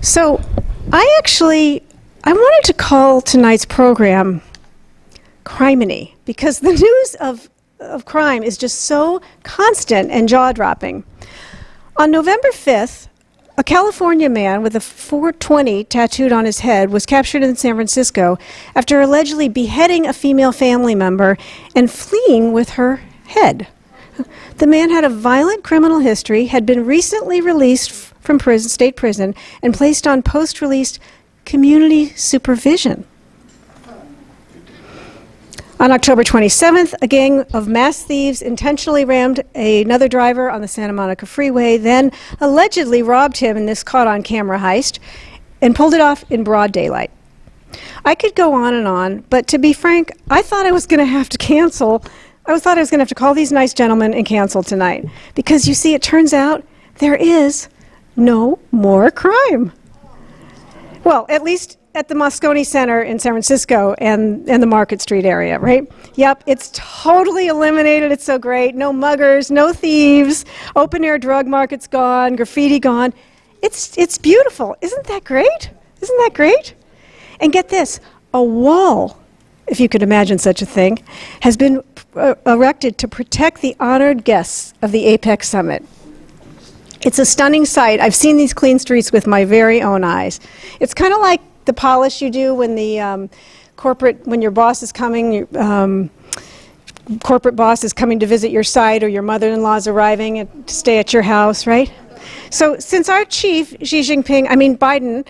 So I wanted to call tonight's program Criminy, because the news of crime is just so constant and jaw-dropping. On November 5th, a California man with a 420 tattooed on his head was captured in San Francisco after allegedly beheading a female family member and fleeing with her head. The man had a violent criminal history, had been recently released from state prison, and placed on post-release community supervision. On October 27th, a gang of mass thieves intentionally rammed another driver on the Santa Monica freeway, then allegedly robbed him in this caught-on-camera heist, and pulled it off in broad daylight. I could go on, but to be frank, I thought I was going to have to cancel. I thought I was going to have to call these nice gentlemen and cancel tonight. Because you see, it turns out there is no more crime. Well, at least at the Moscone Center in San Francisco and the Market Street area, right? Yep, it's totally eliminated. It's so great. No muggers, no thieves, open-air drug markets gone, graffiti gone. It's beautiful. Isn't that great? Isn't that great? And get this, a wall, if you could imagine such a thing, has been erected to protect the honored guests of the Apex Summit. It's a stunning sight. I've seen these clean streets with my very own eyes. It's kind of like the polish you do when the when your boss is coming, corporate boss is coming to visit your site, or your mother-in-law's arriving to stay at your house, right? So since our chief, Biden,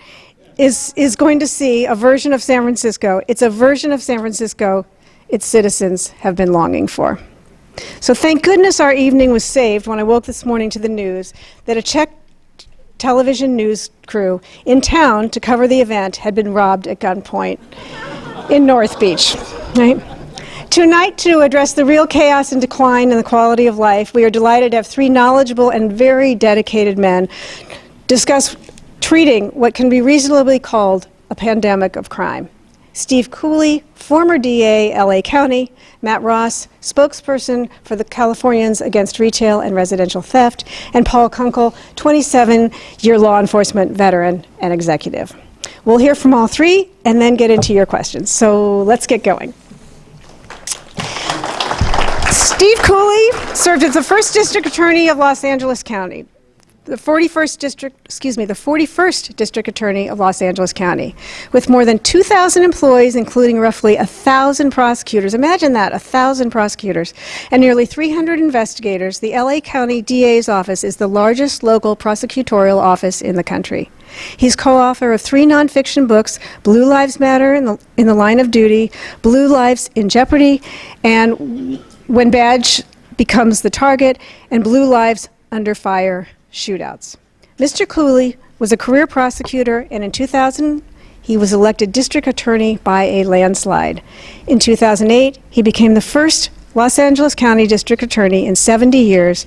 is going to see a version of San Francisco, it's a version of San Francisco its citizens have been longing for. So thank goodness our evening was saved when I woke this morning to the news that a Czech television news crew in town to cover the event had been robbed at gunpoint in North Beach. Right? Tonight, to address the real chaos and decline in the quality of life, we are delighted to have three knowledgeable and very dedicated men discuss treating what can be reasonably called a pandemic of crime. Steve Cooley, former DA, LA County; Matt Ross, spokesperson for the Californians Against Retail and Residential Theft; and Paul Kunkel, 27-year law enforcement veteran and executive. We'll hear from all three and then get into your questions. So let's get going. Steve Cooley served as the 1st District Attorney of Los Angeles County, the 41st District Attorney of Los Angeles County, with more than 2,000 employees, including roughly 1,000 prosecutors. Imagine that, 1,000 prosecutors, and nearly 300 investigators. The LA County DA's office is the largest local prosecutorial office in the country. He's co-author of 3 nonfiction books: Blue Lives Matter, in the Line of Duty, Blue Lives in Jeopardy, and When Badge Becomes the Target, and Blue Lives Under Fire: Shootouts. Mr. Cooley was a career prosecutor, and in 2000, he was elected district attorney by a landslide. In 2008, he became the first Los Angeles County district attorney in 70 years.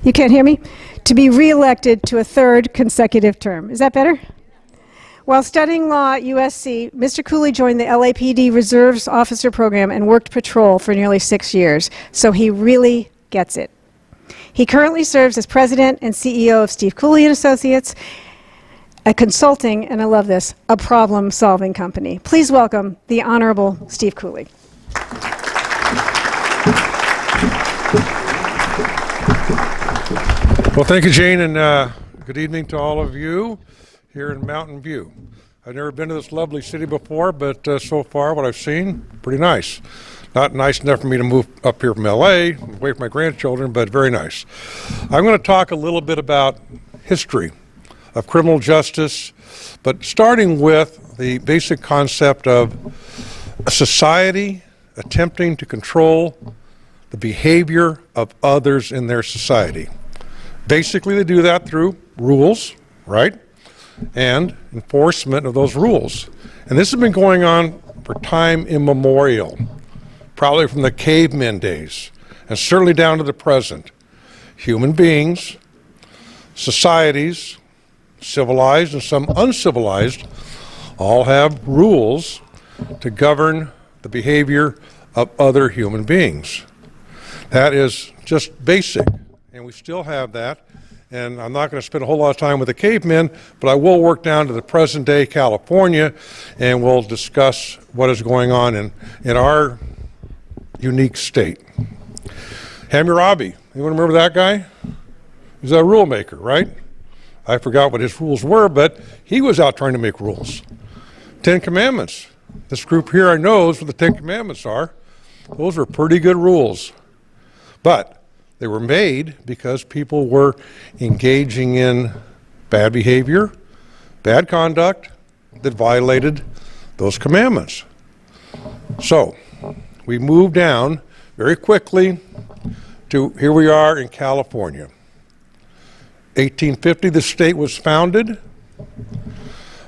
You can't hear me? To be re-elected to a 3rd consecutive term. Is that better? While studying law at USC, Mr. Cooley joined the LAPD Reserves Officer Program and worked patrol for nearly 6 years, so he really gets it. He currently serves as president and CEO of Steve Cooley & Associates, a consulting, and I love this, a problem-solving company. Please welcome the Honorable Steve Cooley. Well, thank you, Jane, and good evening to all of you here in Mountain View. I've never been to this lovely city before, but so far what I've seen, pretty nice. Not nice enough for me to move up here from LA, away from my grandchildren, but very nice. I'm going to talk a little bit about history of criminal justice, but starting with the basic concept of a society attempting to control the behavior of others in their society. Basically, they do that through rules, right? And enforcement of those rules. And this has been going on for time immemorial, probably from the cavemen days, and certainly down to the present. Human beings, societies, civilized and some uncivilized, all have rules to govern the behavior of other human beings. That is just basic, and we still have that And I'm not going to spend a whole lot of time with the cavemen, but I will work down to the present day California, and we'll discuss what is going on in our unique state. Hammurabi, anyone remember that guy? He's a rule maker, right? I forgot what his rules were, but he was out trying to make rules. 10 Commandments. This group here knows what the 10 Commandments are. Those were pretty good rules. But they were made because people were engaging in bad behavior, bad conduct that violated those commandments. So we move down very quickly to here we are in California. 1850, the state was founded.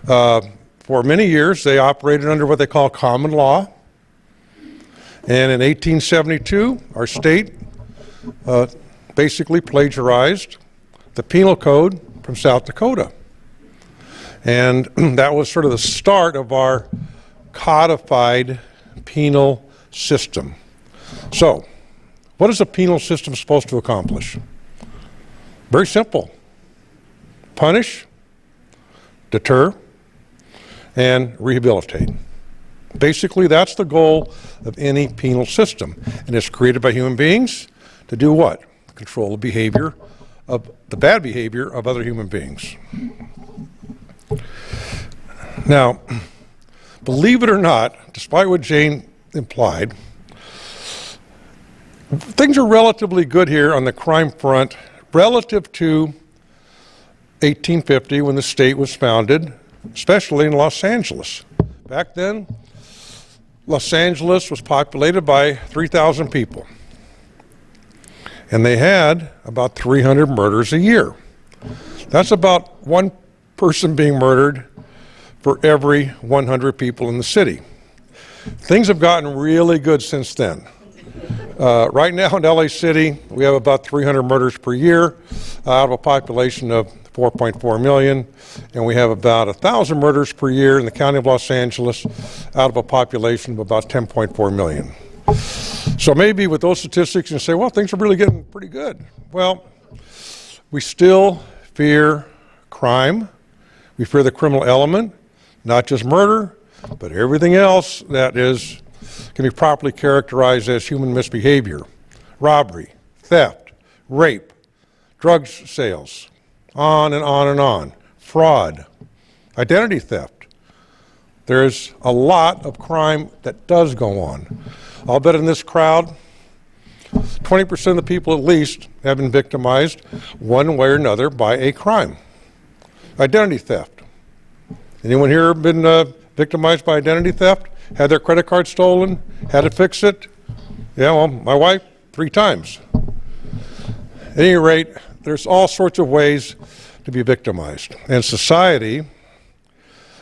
For many years, they operated under what they call common law. And in 1872, our state basically plagiarized the penal code from South Dakota. And that was sort of the start of our codified penal system. So, what is a penal system supposed to accomplish? Very simple. Punish, deter, and rehabilitate. Basically, that's the goal of any penal system. And it's created by human beings to do what? Control the behavior of the bad behavior of other human beings. Now, believe it or not, despite what Jane implied, things are relatively good here on the crime front relative to 1850 when the state was founded, especially in Los Angeles. Back then, Los Angeles was populated by 3,000 people. And they had about 300 murders a year. That's about one person being murdered for every 100 people in the city. Things have gotten really good since then. Right now in LA City, we have about 300 murders per year out of a population of 4.4 million, and we have about 1,000 murders per year in the county of Los Angeles out of a population of about 10.4 million. So maybe with those statistics you say, well, things are really getting pretty good. Well, we still fear crime. We fear the criminal element, not just murder, but everything else that can be properly characterized as human misbehavior. Robbery, theft, rape, drug sales, on and on and on. Fraud, identity theft. There's a lot of crime that does go on. I'll bet in this crowd, 20% of the people at least have been victimized one way or another by a crime. Identity theft. Anyone here been victimized by identity theft? Had their credit card stolen? Had to fix it? Yeah, well, my wife, 3 times. At any rate, there's all sorts of ways to be victimized. And society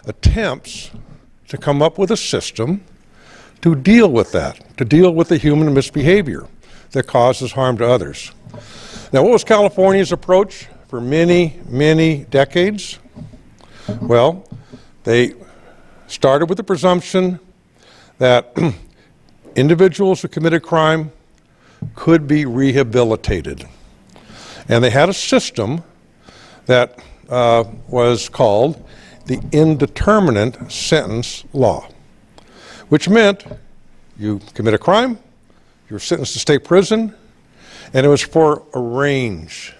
attempts to come up with a system to deal with that, to deal with the human misbehavior that causes harm to others. Now, what was California's approach for many, many decades? Well, they started with the presumption that individuals who committed crime could be rehabilitated. And they had a system that was called the indeterminate sentence law, which meant you commit a crime, you were sentenced to state prison, and it was for a range,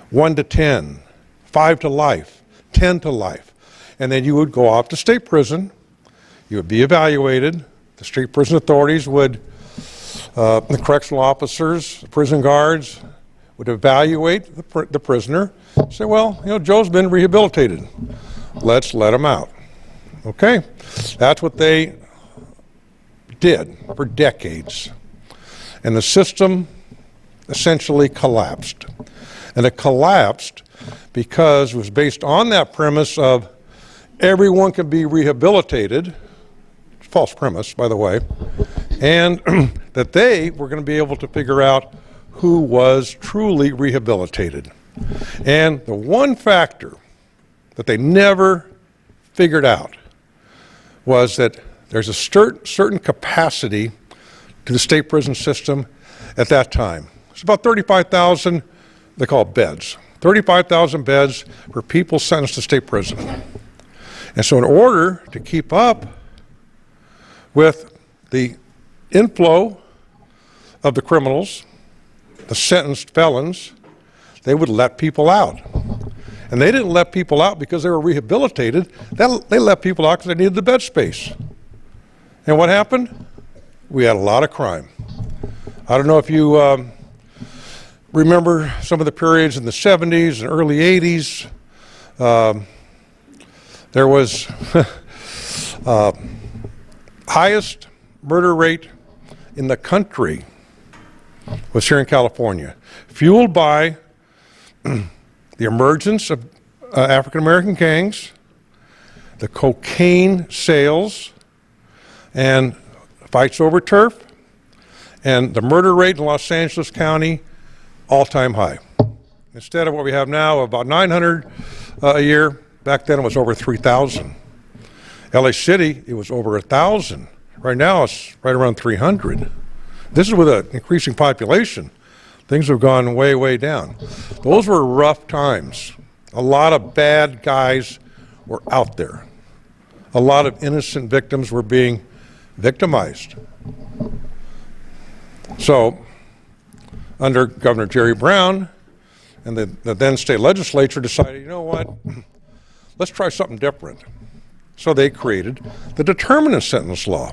1 to 10, 5 to life, 10 to life. And then you would go off to state prison, you would be evaluated, the state prison authorities would, the correctional officers, the prison guards, would evaluate the prisoner, say, well, Joe's been rehabilitated. Let's let him out. Okay? That's what they did for decades. And the system essentially collapsed. And it collapsed because it was based on that premise of everyone can be rehabilitated, false premise, by the way, and that they were going to be able to figure out who was truly rehabilitated. And the one factor that they never figured out was that there's a certain capacity to the state prison system at that time. It's about 35,000 they call beds. 35,000 beds for people sentenced to state prison. And so in order to keep up with the inflow of the criminals, the sentenced felons, they would let people out. And they didn't let people out because they were rehabilitated. They let people out because they needed the bed space. And what happened? We had a lot of crime. I don't know if you remember some of the periods in the 70s and early 80s. There was highest murder rate in the country was here in California, fueled by the emergence of African-American gangs, the cocaine sales, and fights over turf, and the murder rate in Los Angeles County, all-time high. Instead of what we have now, about 900 a year, back then it was over 3,000. LA City, it was over 1,000. Right now it's right around 300. This is with an increasing population. Things have gone way, way down. Those were rough times. A lot of bad guys were out there. A lot of innocent victims were being victimized. So, under Governor Jerry Brown and the then state legislature decided, you know what, let's try something different. So they created the determinant sentence law.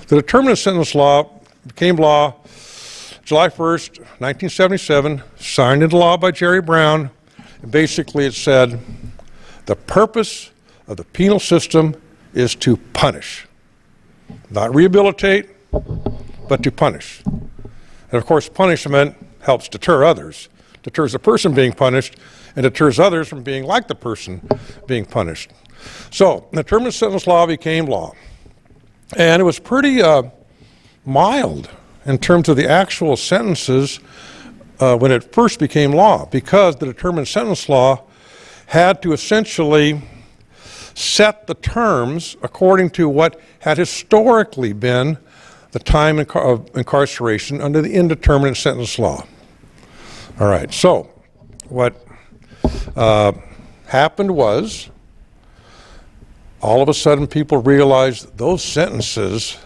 The determinant sentence law became law July 1st, 1977, signed into law by Jerry Brown. And basically it said, the purpose of the penal system is to punish. Not rehabilitate, but to punish. And of course, punishment helps deter others. Deters the person being punished and deters others from being like the person being punished. So, the determinant sentence law became law. And it was pretty mild in terms of the actual sentences when it first became law, because the determinant sentence law had to essentially set the terms according to what had historically been the time of incarceration under the indeterminate sentence law. All right, so what happened was, all of a sudden people realized those sentences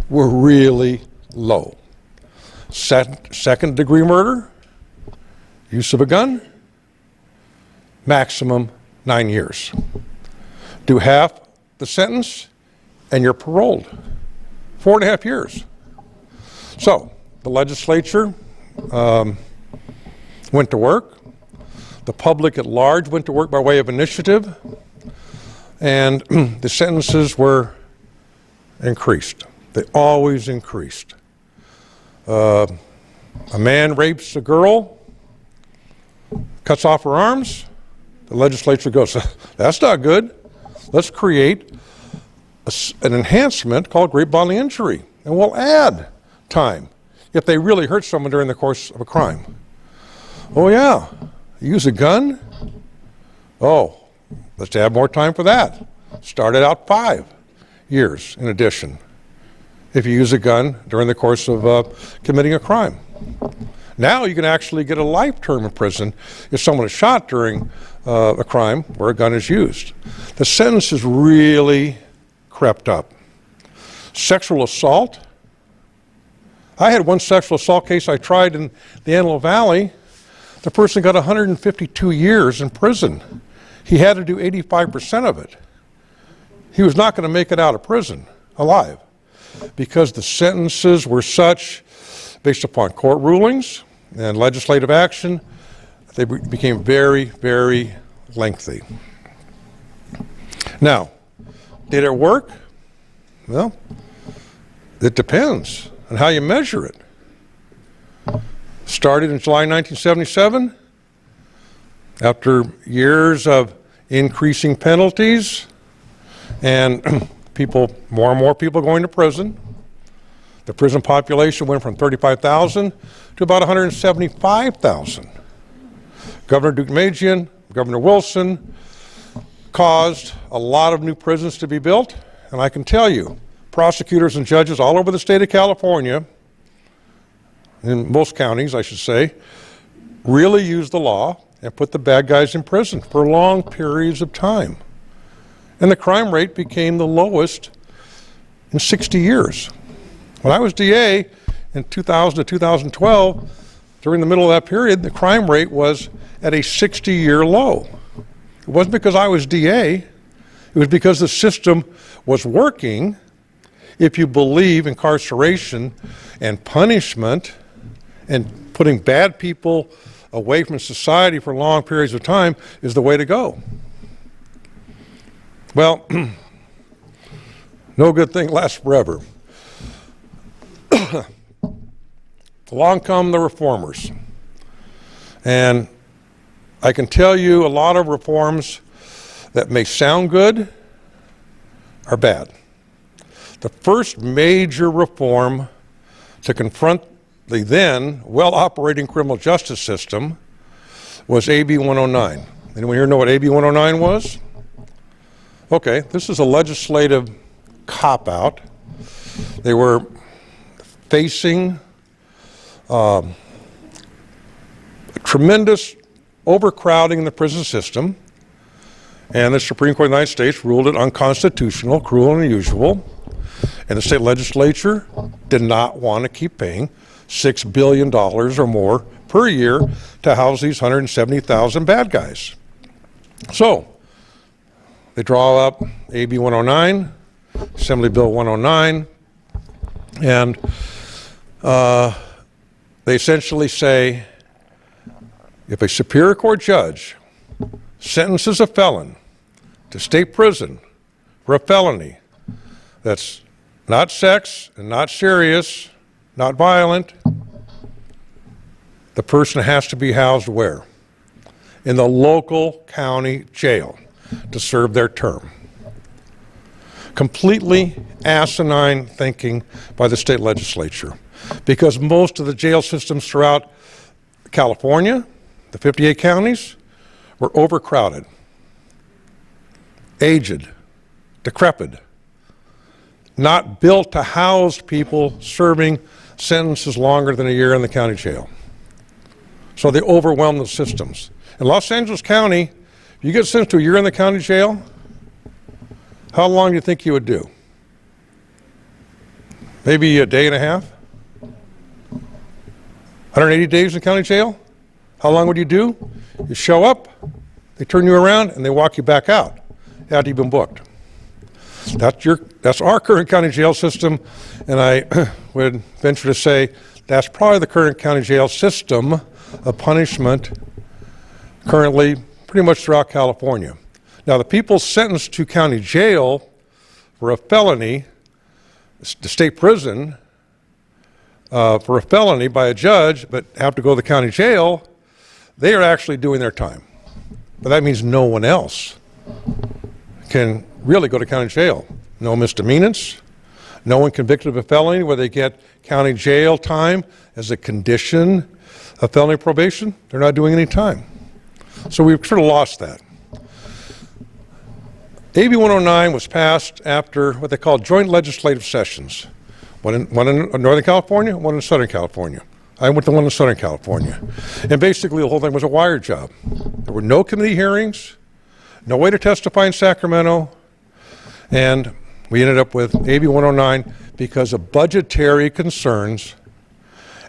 were really low. Second degree murder, use of a gun, maximum 9 years. Do half the sentence and you're paroled. 4.5 years. So the legislature went to work. The public at large went to work by way of initiative, and the sentences were increased. They always increased. A man rapes a girl, cuts off her arms. The legislature goes, that's not good. Let's create an enhancement called great bodily injury, and we'll add time if they really hurt someone during the course of a crime. Oh yeah, use a gun? Oh, let's add more time for that. Started out 5 years in addition if you use a gun during the course of committing a crime. Now you can actually get a life term in prison if someone is shot during a crime where a gun is used. The sentences really crept up. Sexual assault. I had one sexual assault case I tried in the Antelope Valley. The person got 152 years in prison. He had to do 85% of it. He was not going to make it out of prison alive because the sentences were such, based upon court rulings and legislative action, they became very, very lengthy. Now, did it work? Well, it depends on how you measure it. Started in July 1977, after years of increasing penalties and more and more people going to prison. The prison population went from 35,000 to about 175,000. Governor Deukmejian, Governor Wilson caused a lot of new prisons to be built, and I can tell you, prosecutors and judges all over the state of California, in most counties I should say, really use the law and put the bad guys in prison for long periods of time. And the crime rate became the lowest in 60 years. When I was DA in 2000 to 2012, during the middle of that period, the crime rate was at a 60-year low. It wasn't because I was DA, it was because the system was working. If you believe incarceration and punishment and putting bad people away from society for long periods of time is the way to go. Well, no good thing lasts forever. Along come the reformers. And I can tell you a lot of reforms that may sound good are bad. The first major reform to confront the then well-operating criminal justice system was AB 109. Anyone here know what AB 109 was? Okay, this is a legislative cop-out. They were facing tremendous overcrowding in the prison system, and the Supreme Court of the United States ruled it unconstitutional, cruel, and unusual, and the state legislature did not want to keep paying $6 billion or more per year to house these 170,000 bad guys. So they draw up AB 109, Assembly Bill 109, and they essentially say, if a Superior Court judge sentences a felon to state prison for a felony that's not sex and not serious, not violent, the person has to be housed where? In the local county jail to serve their term. Completely asinine thinking by the state legislature, because most of the jail systems throughout California, the 58 counties, were overcrowded, aged, decrepit, not built to house people serving sentences longer than a year in the county jail. So they overwhelmed the systems. In Los Angeles County, if you get sentenced to a year in the county jail, how long do you think you would do? Maybe a day and a half? 180 days in county jail? How long would you do? You show up, they turn you around, and they walk you back out after you've been booked. That's our current county jail system, and I would venture to say that's probably the current county jail system of punishment currently pretty much throughout California. Now, the people sentenced to county jail for a felony, the state prison, for a felony by a judge, but have to go to the county jail, they are actually doing their time. But that means no one else can really go to county jail. No misdemeanors, no one convicted of a felony where they get county jail time as a condition of felony probation. They're not doing any time. So we've sort of lost that. AB 109 was passed after what they call joint legislative sessions. One in Northern California, one in Southern California. I went to one in Southern California. And basically the whole thing was a wire job. There were no committee hearings, no way to testify in Sacramento, and we ended up with AB 109 because of budgetary concerns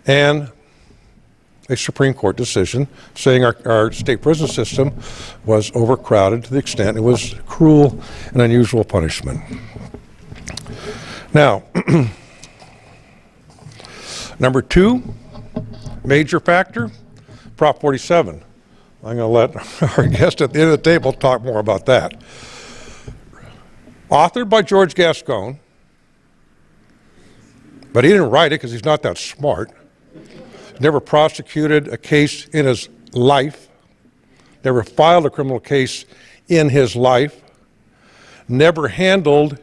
and a Supreme Court decision saying our state prison system was overcrowded to the extent it was cruel and unusual punishment. Now, number two, major factor, Prop 47. I'm going to let our guest at the end of the table talk more about that. Authored by George Gascon, but he didn't write it because he's not that smart. Never prosecuted a case in his life, never filed a criminal case in his life, never handled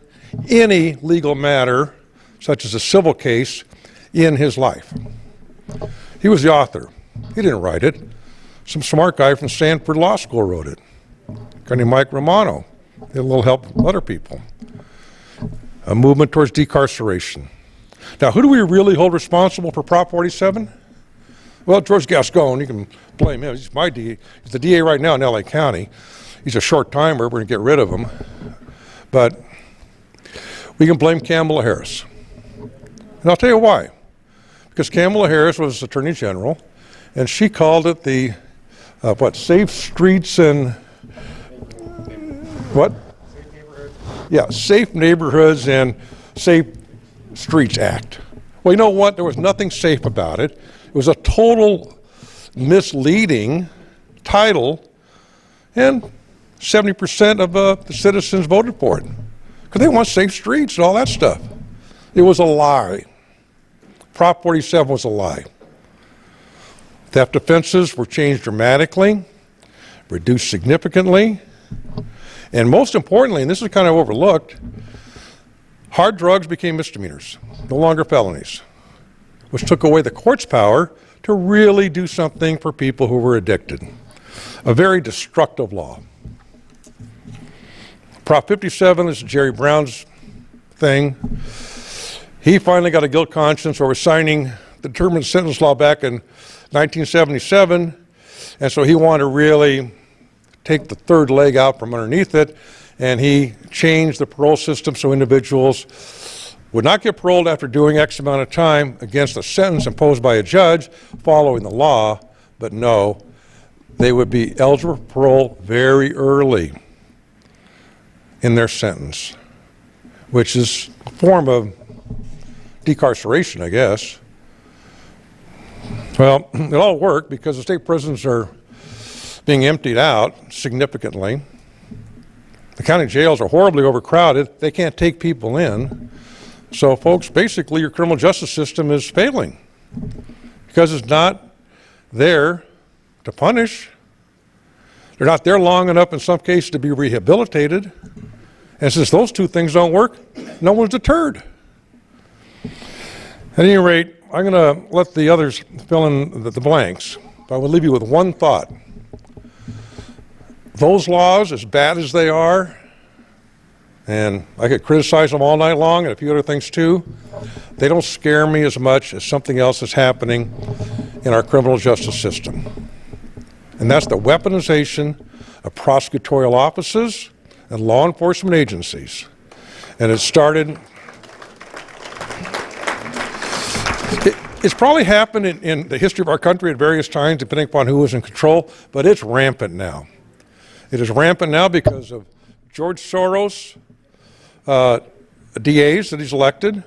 any legal matter, such as a civil case, in his life. He was the author. He didn't write it. Some smart guy from Stanford Law School wrote it. A guy named Mike Romano. He had a little help from other people. A movement towards decarceration. Now, who do we really hold responsible for Prop 47? Well, George Gascon, you can blame him. He's my DA. He's the DA right now in LA County. He's a short timer. We're going to get rid of him. But we can blame Kamala Harris. And I'll tell you why. Because Kamala Harris was Attorney General, and she called it the, Safe Streets and, what? Safe neighborhoods. Yeah, Safe Neighborhoods and Safe Streets Act. Well, you know what? There was nothing safe about it. It was a total misleading title, and 70% of the citizens voted for it because they want safe streets and all that stuff. It was a lie. Prop 47 was a lie. Theft offenses were changed dramatically, reduced significantly, and most importantly, and this is kind of overlooked, hard drugs became misdemeanors, no longer felonies, which took away the court's power to really do something for people who were addicted. A very destructive law. Prop 57 is Jerry Brown's thing. He finally got a guilt conscience over signing the determined sentence law back in 1977, and so he wanted to really take the third leg out from underneath it, and he changed the parole system so individuals would not get paroled after doing X amount of time against a sentence imposed by a judge following the law, but no, they would be eligible for parole very early in their sentence, which is a form of decarceration, I guess. Well, it all worked because the state prisons are being emptied out significantly. The county jails are horribly overcrowded. They can't take people in. So, folks, basically your criminal justice system is failing because it's not there to punish. They're not there long enough in some cases to be rehabilitated. And since those two things don't work, no one's deterred. At any rate, I'm going to let the others fill in the blanks, but I will leave you with one thought. Those laws, as bad as they are, and I could criticize them all night long and a few other things too, they don't scare me as much as something else that's happening in our criminal justice system. And that's the weaponization of prosecutorial offices and law enforcement agencies. And it started, it's probably happened in the history of our country at various times, depending upon who was in control, but it's rampant now. It is rampant now because of George Soros, DAs that he's elected,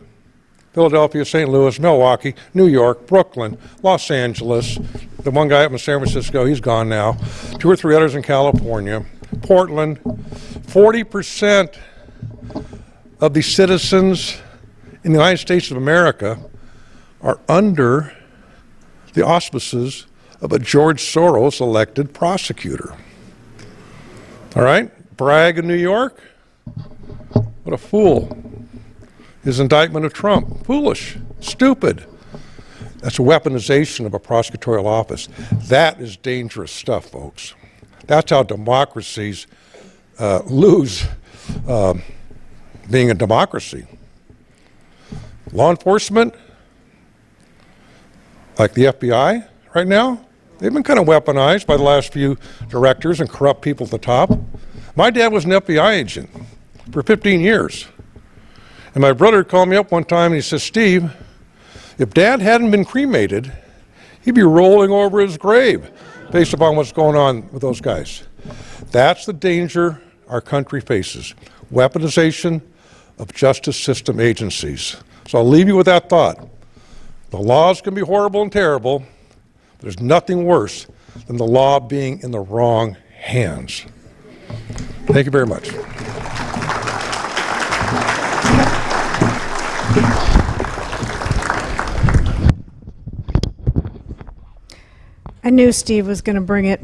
Philadelphia, St. Louis, Milwaukee, New York, Brooklyn, Los Angeles, the one guy up in San Francisco, he's gone now, 2 or 3 others in California, Portland. 40% of the citizens in the United States of America are under the auspices of a George Soros elected prosecutor. All right? Bragg in New York? What a fool. His indictment of Trump, foolish, stupid. That's a weaponization of a prosecutorial office. That is dangerous stuff, folks. That's how democracies lose being a democracy. Law enforcement, like the FBI right now, they've been kind of weaponized by the last few directors and corrupt people at the top. My dad was an FBI agent for 15 years. And my brother called me up one time and he says, Steve, if Dad hadn't been cremated, he'd be rolling over his grave based upon what's going on with those guys. That's the danger our country faces, weaponization of justice system agencies. So I'll leave you with that thought. The laws can be horrible and terrible, but there's nothing worse than the law being in the wrong hands. Thank you very much. I knew Steve was going to bring it.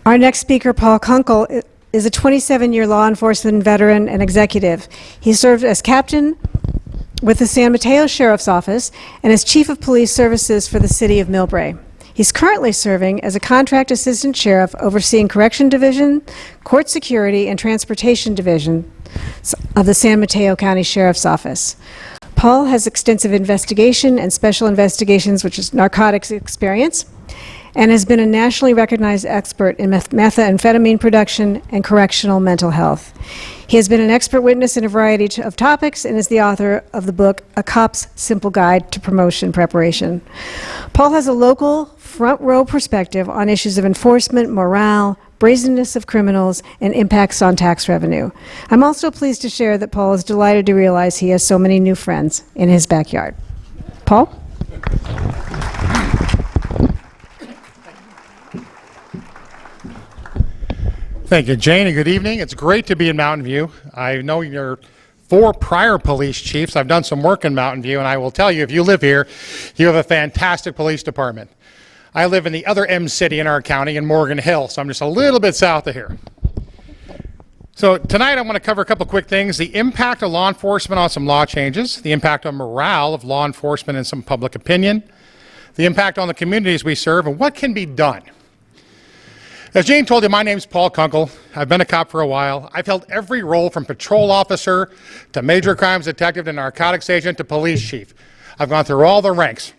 Our next speaker, Paul Kunkel, is a 27-year law enforcement veteran and executive. He served as captain with the San Mateo Sheriff's Office and as chief of police services for the city of Millbrae. He's currently serving as a contract assistant sheriff overseeing correction division, court security, and transportation division of the San Mateo County Sheriff's Office. Paul has extensive investigation and special investigations, which is narcotics experience, and has been a nationally recognized expert in methamphetamine production and correctional mental health. He has been an expert witness in a variety of topics and is the author of the book, A Cop's Simple Guide to Promotion Preparation. Paul has a local, front-row perspective on issues of enforcement, morale, brazenness of criminals, and impacts on tax revenue. I'm also pleased to share that Paul is delighted to realize he has so many new friends in his backyard. Paul? Thank you, Jane, and good evening. It's great to be in Mountain View. I know you're 4 prior police chiefs. I've done some work in Mountain View, and I will tell you, if you live here, you have a fantastic police department. I live in the other M city in our county in Morgan Hill, so I'm just a little bit south of here. So tonight I want to cover a couple quick things: the impact of law enforcement on some law changes, the impact on morale of law enforcement and some public opinion, the impact on the communities we serve, and what can be done. As Jane told you, my name's Paul Kunkel. I've been a cop for a while. I've held every role from patrol officer to major crimes detective to narcotics agent to police chief. I've gone through all the ranks.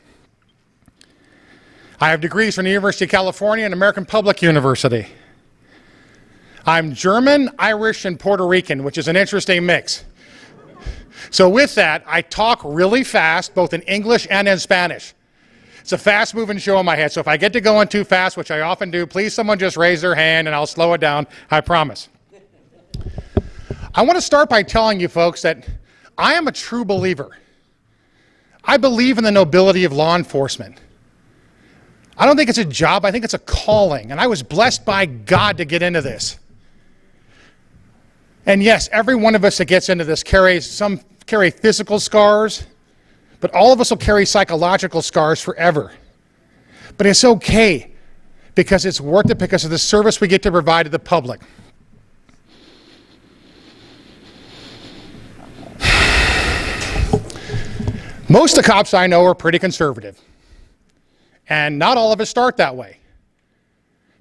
I have degrees from the University of California and American Public University. I'm German, Irish, and Puerto Rican, which is an interesting mix. So with that, I talk really fast, both in English and in Spanish. It's a fast-moving show in my head, so if I get to going too fast, which I often do, please someone just raise their hand and I'll slow it down, I promise. I want to start by telling you folks that I am a true believer. I believe in the nobility of law enforcement. I don't think it's a job, I think it's a calling, and I was blessed by God to get into this. And yes, every one of us that gets into this carry physical scars, but all of us will carry psychological scars forever. But it's okay, because it's worth it because of the service we get to provide to the public. Most of the cops I know are pretty conservative. And not all of us start that way.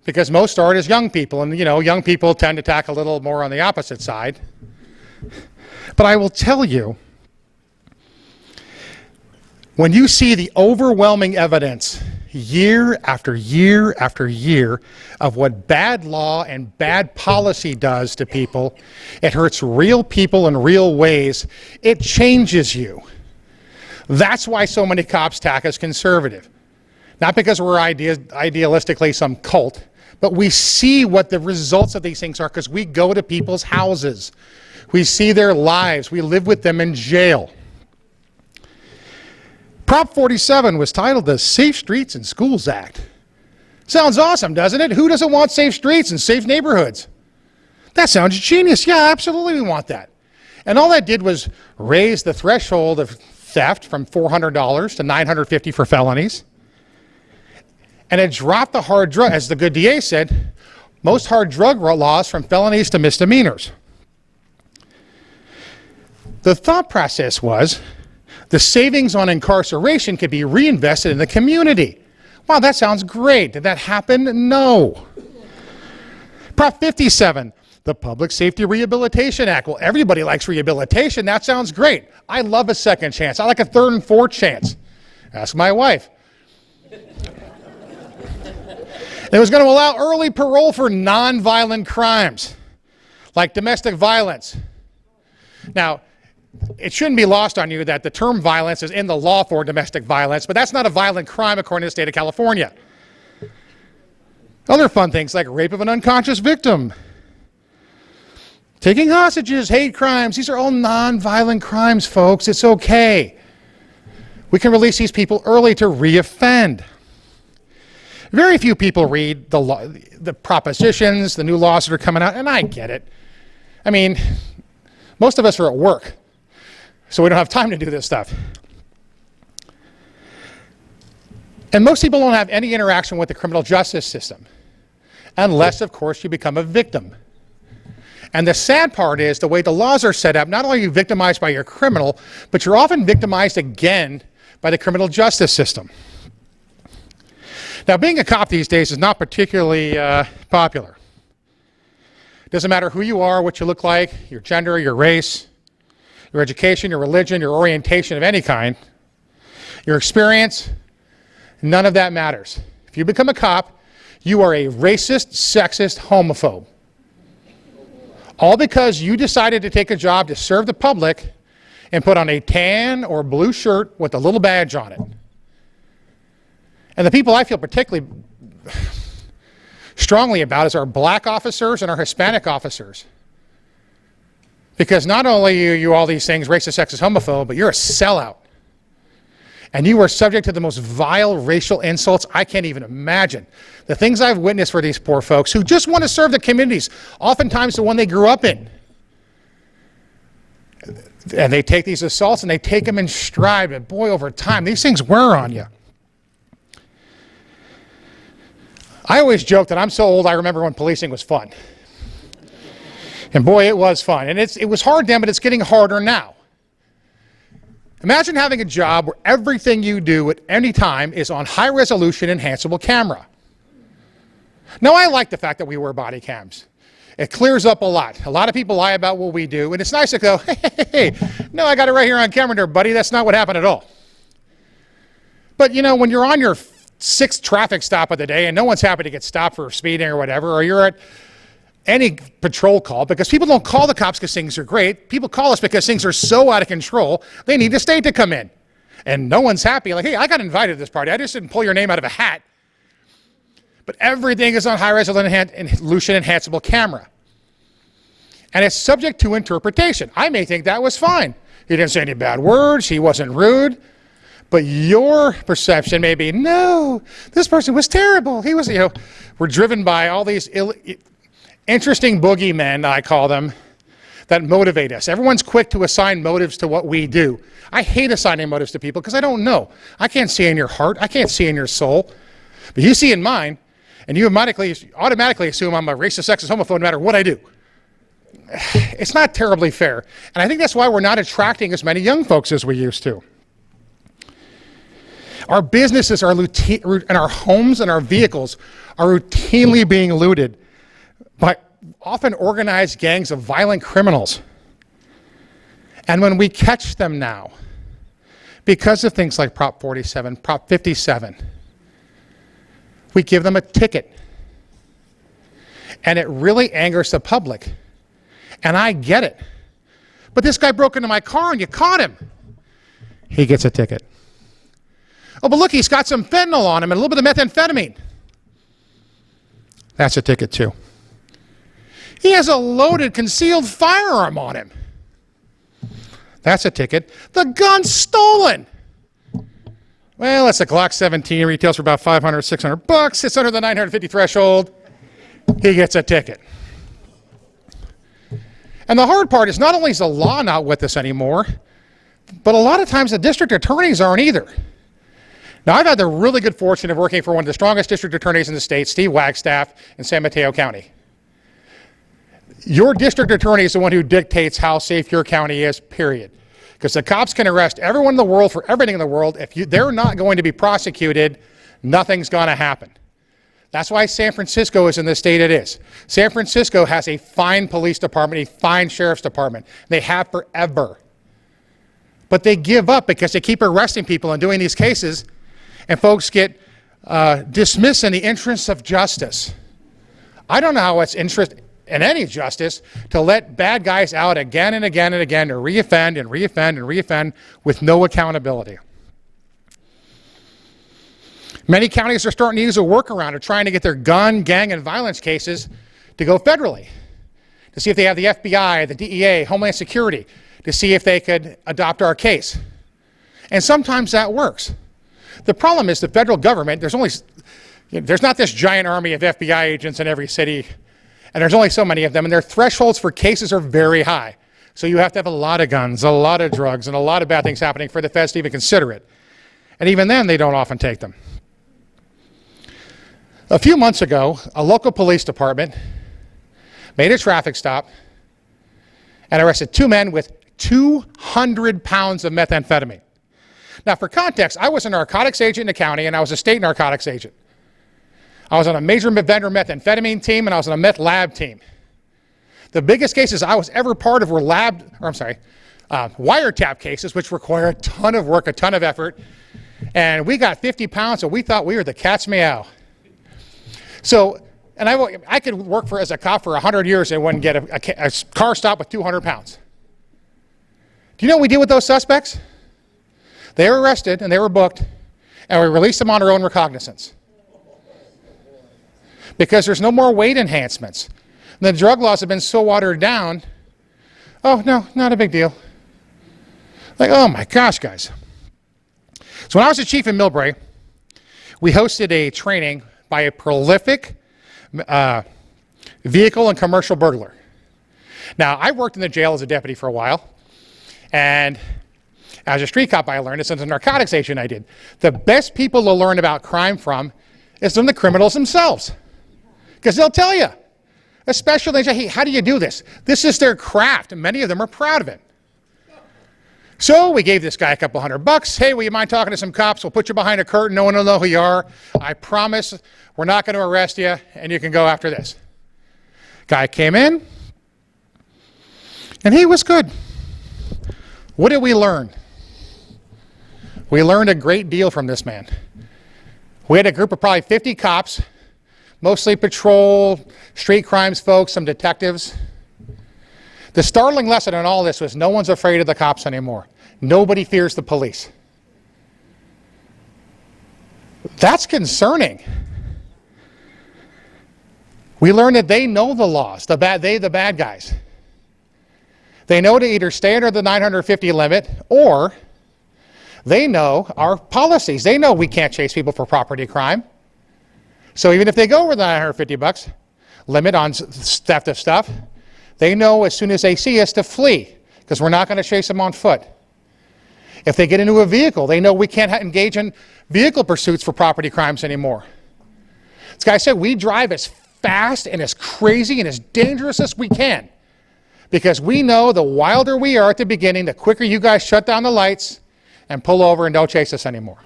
Because most start as young people, and young people tend to tack a little more on the opposite side. But I will tell you, when you see the overwhelming evidence year after year after year of what bad law and bad policy does to people, it hurts real people in real ways, it changes you. That's why so many cops tack as conservative. Not because we're idealistically some cult, but we see what the results of these things are because we go to people's houses. We see their lives. We live with them in jail. Prop 47 was titled the Safe Streets and Schools Act. Sounds awesome, doesn't it? Who doesn't want safe streets and safe neighborhoods? That sounds genius. Yeah, absolutely we want that. And all that did was raise the threshold of theft from $400 to $950 for felonies. And it dropped the hard drug, as the good DA said, most hard drug laws from felonies to misdemeanors. The thought process was the savings on incarceration could be reinvested in the community. Wow, that sounds great. Did that happen? No. Prop 57, the Public Safety Rehabilitation Act. Well, everybody likes rehabilitation. That sounds great. I love a second chance. I like a third and fourth chance. Ask my wife. It was going to allow early parole for non-violent crimes, like domestic violence. Now, it shouldn't be lost on you that the term violence is in the law for domestic violence, but that's not a violent crime according to the state of California. Other fun things like rape of an unconscious victim, taking hostages, hate crimes, these are all non-violent crimes, folks. It's okay. We can release these people early to re-offend. Very few people read the propositions, the new laws that are coming out, and I get it. I mean, most of us are at work, so we don't have time to do this stuff. And most people don't have any interaction with the criminal justice system, unless, of course, you become a victim. And the sad part is the way the laws are set up, not only are you victimized by your criminal, but you're often victimized again by the criminal justice system. Now, being a cop these days is not particularly popular. It doesn't matter who you are, what you look like, your gender, your race, your education, your religion, your orientation of any kind, your experience, none of that matters. If you become a cop, you are a racist, sexist, homophobe. All because you decided to take a job to serve the public and put on a tan or blue shirt with a little badge on it. And the people I feel particularly strongly about is our black officers and our Hispanic officers. Because not only are you all these things, racist, sexist, homophobe, but you're a sellout. And you are subject to the most vile racial insults I can't even imagine. The things I've witnessed for these poor folks who just want to serve the communities, oftentimes the one they grew up in. And they take these assaults and they take them in stride, but boy, over time, these things wear on you. I always joke that I'm so old I remember when policing was fun. And boy, it was fun. And it was hard then, but it's getting harder now. Imagine having a job where everything you do at any time is on high-resolution enhanceable camera. Now, I like the fact that we wear body cams. It clears up a lot. A lot of people lie about what we do, and it's nice to go, hey, no, I got it right here on camera there, buddy. That's not what happened at all. But, you know, when you're on your 6th traffic stop of the day and no one's happy to get stopped for speeding or whatever, or you're at any patrol call, because people don't call the cops because things are great. People call us because things are so out of control, they need the state to come in. And no one's happy. Like, hey, I got invited to this party. I just didn't pull your name out of a hat. But everything is on high-resolution enhanceable camera. And it's subject to interpretation. I may think that was fine. He didn't say any bad words. He wasn't rude. But your perception may be, no, this person was terrible. He was, we're driven by all these interesting boogeymen, I call them, that motivate us. Everyone's quick to assign motives to what we do. I hate assigning motives to people because I don't know. I can't see in your heart. I can't see in your soul. But you see in mine, and you automatically assume I'm a racist, sexist, homophobe no matter what I do. It's not terribly fair. And I think that's why we're not attracting as many young folks as we used to. Our businesses are and our homes and our vehicles are routinely being looted by often organized gangs of violent criminals. And when we catch them now, because of things like Prop 47, Prop 57, we give them a ticket. And it really angers the public. And I get it. But this guy broke into my car and you caught him. He gets a ticket. Oh, but look, he's got some fentanyl on him and a little bit of methamphetamine. That's a ticket too. He has a loaded, concealed firearm on him. That's a ticket. The gun's stolen. Well, it's a Glock 17, retails for about $500, $600. It's under the 950 threshold. He gets a ticket. And the hard part is not only is the law not with us anymore, but a lot of times the district attorneys aren't either. Now, I've had the really good fortune of working for one of the strongest district attorneys in the state, Steve Wagstaff, in San Mateo County. Your district attorney is the one who dictates how safe your county is, period. Because the cops can arrest everyone in the world for everything in the world. If they're not going to be prosecuted, nothing's going to happen. That's why San Francisco is in the state it is. San Francisco has a fine police department, a fine sheriff's department. They have forever. But they give up because they keep arresting people and doing these cases, and folks get dismissed in the interest of justice. I don't know how it's interest in any justice to let bad guys out again and again and again to reoffend and reoffend and reoffend with no accountability. Many counties are starting to use a workaround of trying to get their gun, gang, and violence cases to go federally, to see if they have the FBI, the DEA, Homeland Security, to see if they could adopt our case. And sometimes that works. The problem is the federal government, there's not this giant army of FBI agents in every city, and there's only so many of them, and their thresholds for cases are very high. So you have to have a lot of guns, a lot of drugs, and a lot of bad things happening for the feds to even consider it. And even then, they don't often take them. A few months ago, a local police department made a traffic stop and arrested 2 men with 200 pounds of methamphetamine. Now, for context, I was a narcotics agent in the county, and I was a state narcotics agent. I was on a major vendor methamphetamine team, and I was on a meth lab team. The biggest cases I was ever part of were wiretap cases, which require a ton of work, a ton of effort. And we got 50 pounds, so we thought we were the cat's meow. So, and I could work as a cop for 100 years and wouldn't get a car stop with 200 pounds. Do you know what we did with those suspects? They were arrested and they were booked, and we released them on our own recognizance. Because there's no more weight enhancements. And the drug laws have been so watered down, oh, no, not a big deal. Like, oh my gosh, guys. So when I was the chief in Millbrae, we hosted a training by a prolific vehicle and commercial burglar. Now, I worked in the jail as a deputy for a while, and as a street cop I learned, as a narcotics agent I did. The best people to learn about crime from is from the criminals themselves, because they'll tell you. Especially they say, hey, how do you do this? This is their craft, and many of them are proud of it. So we gave this guy a couple $100. Hey, will you mind talking to some cops? We'll put you behind a curtain. No one will know who you are. I promise we're not going to arrest you, and you can go after this. Guy came in, and he was good. What did we learn? We learned a great deal from this man. We had a group of probably 50 cops, mostly patrol, street crimes folks, some detectives. The startling lesson in all this was no one's afraid of the cops anymore. Nobody fears the police. That's concerning. We learned that they know the laws, the bad guys. They know to either stay under the 950 limit, or they know our policies. They know we can't chase people for property crime. So even if they go over the $950 limit on theft of stuff, they know as soon as they see us to flee, because we're not going to chase them on foot. If they get into a vehicle, they know we can't engage in vehicle pursuits for property crimes anymore. This guy said we drive as fast and as crazy and as dangerous as we can, because we know the wilder we are at the beginning, the quicker you guys shut down the lights and pull over and don't chase us anymore.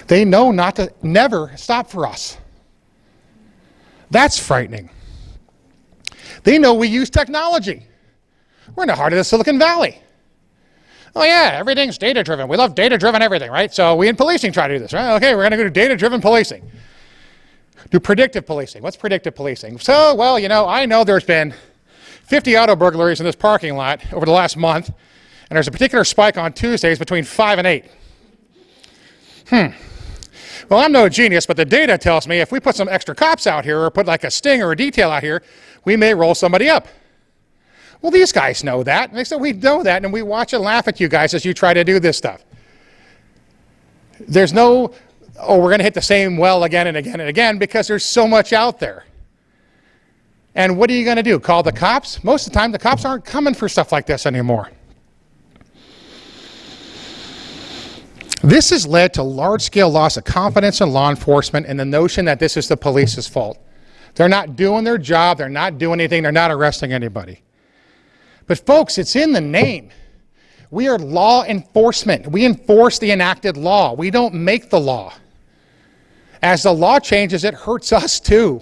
They know not to never stop for us. That's frightening. They know we use technology. We're in the heart of the Silicon Valley. Oh yeah, everything's data-driven. We love data-driven everything, right? So we in policing try to do this, right? Okay, we're going to go to data-driven policing. Do predictive policing. What's predictive policing? So, well, you know, I know there's been 50 auto burglaries in this parking lot over the last month, and there's a particular spike on Tuesdays between 5 and 8. Well, I'm no genius, but the data tells me if we put some extra cops out here or put like a sting or a detail out here, we may roll somebody up. Well, these guys know that. And they said, we know that, and we watch and laugh at you guys as you try to do this stuff. There's no, oh, we're going to hit the same well again and again and again, because there's so much out there. And what are you going to do? Call the cops? Most of the time, the cops aren't coming for stuff like this anymore. This has led to large-scale loss of confidence in law enforcement and the notion that this is the police's fault. They're not doing their job. They're not doing anything. They're not arresting anybody. But folks, it's in the name. We are law enforcement. We enforce the enacted law. We don't make the law. As the law changes, it hurts us too.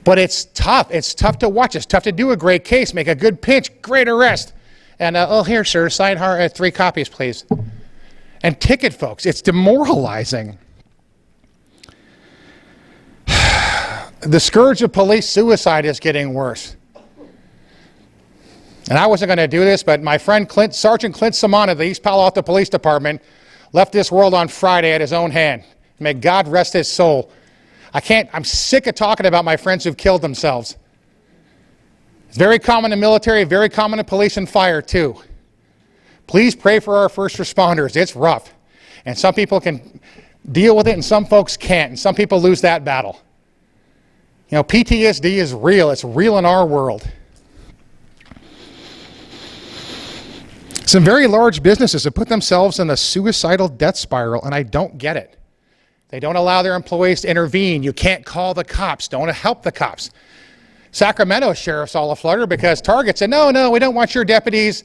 But it's tough. It's tough to watch. It's tough to do a great case, make a good pinch, great arrest. And, oh, here, sir, sign 3 copies, please. And ticket folks. It's demoralizing. The scourge of police suicide is getting worse. And I wasn't going to do this, but my friend Sergeant Clint Samana of the East Palo Alto Police Department left this world on Friday at his own hand. May God rest his soul. I'm sick of talking about my friends who've killed themselves. It's very common in military, very common in police and fire too. Please pray for our first responders. It's rough. And some people can deal with it and some folks can't. And some people lose that battle. You know, PTSD is real. It's real in our world. Some very large businesses have put themselves in a suicidal death spiral, and I don't get it. They don't allow their employees to intervene. You can't call the cops. Don't help the cops. Sacramento sheriff's all aflutter because Target said, no, we don't want your deputies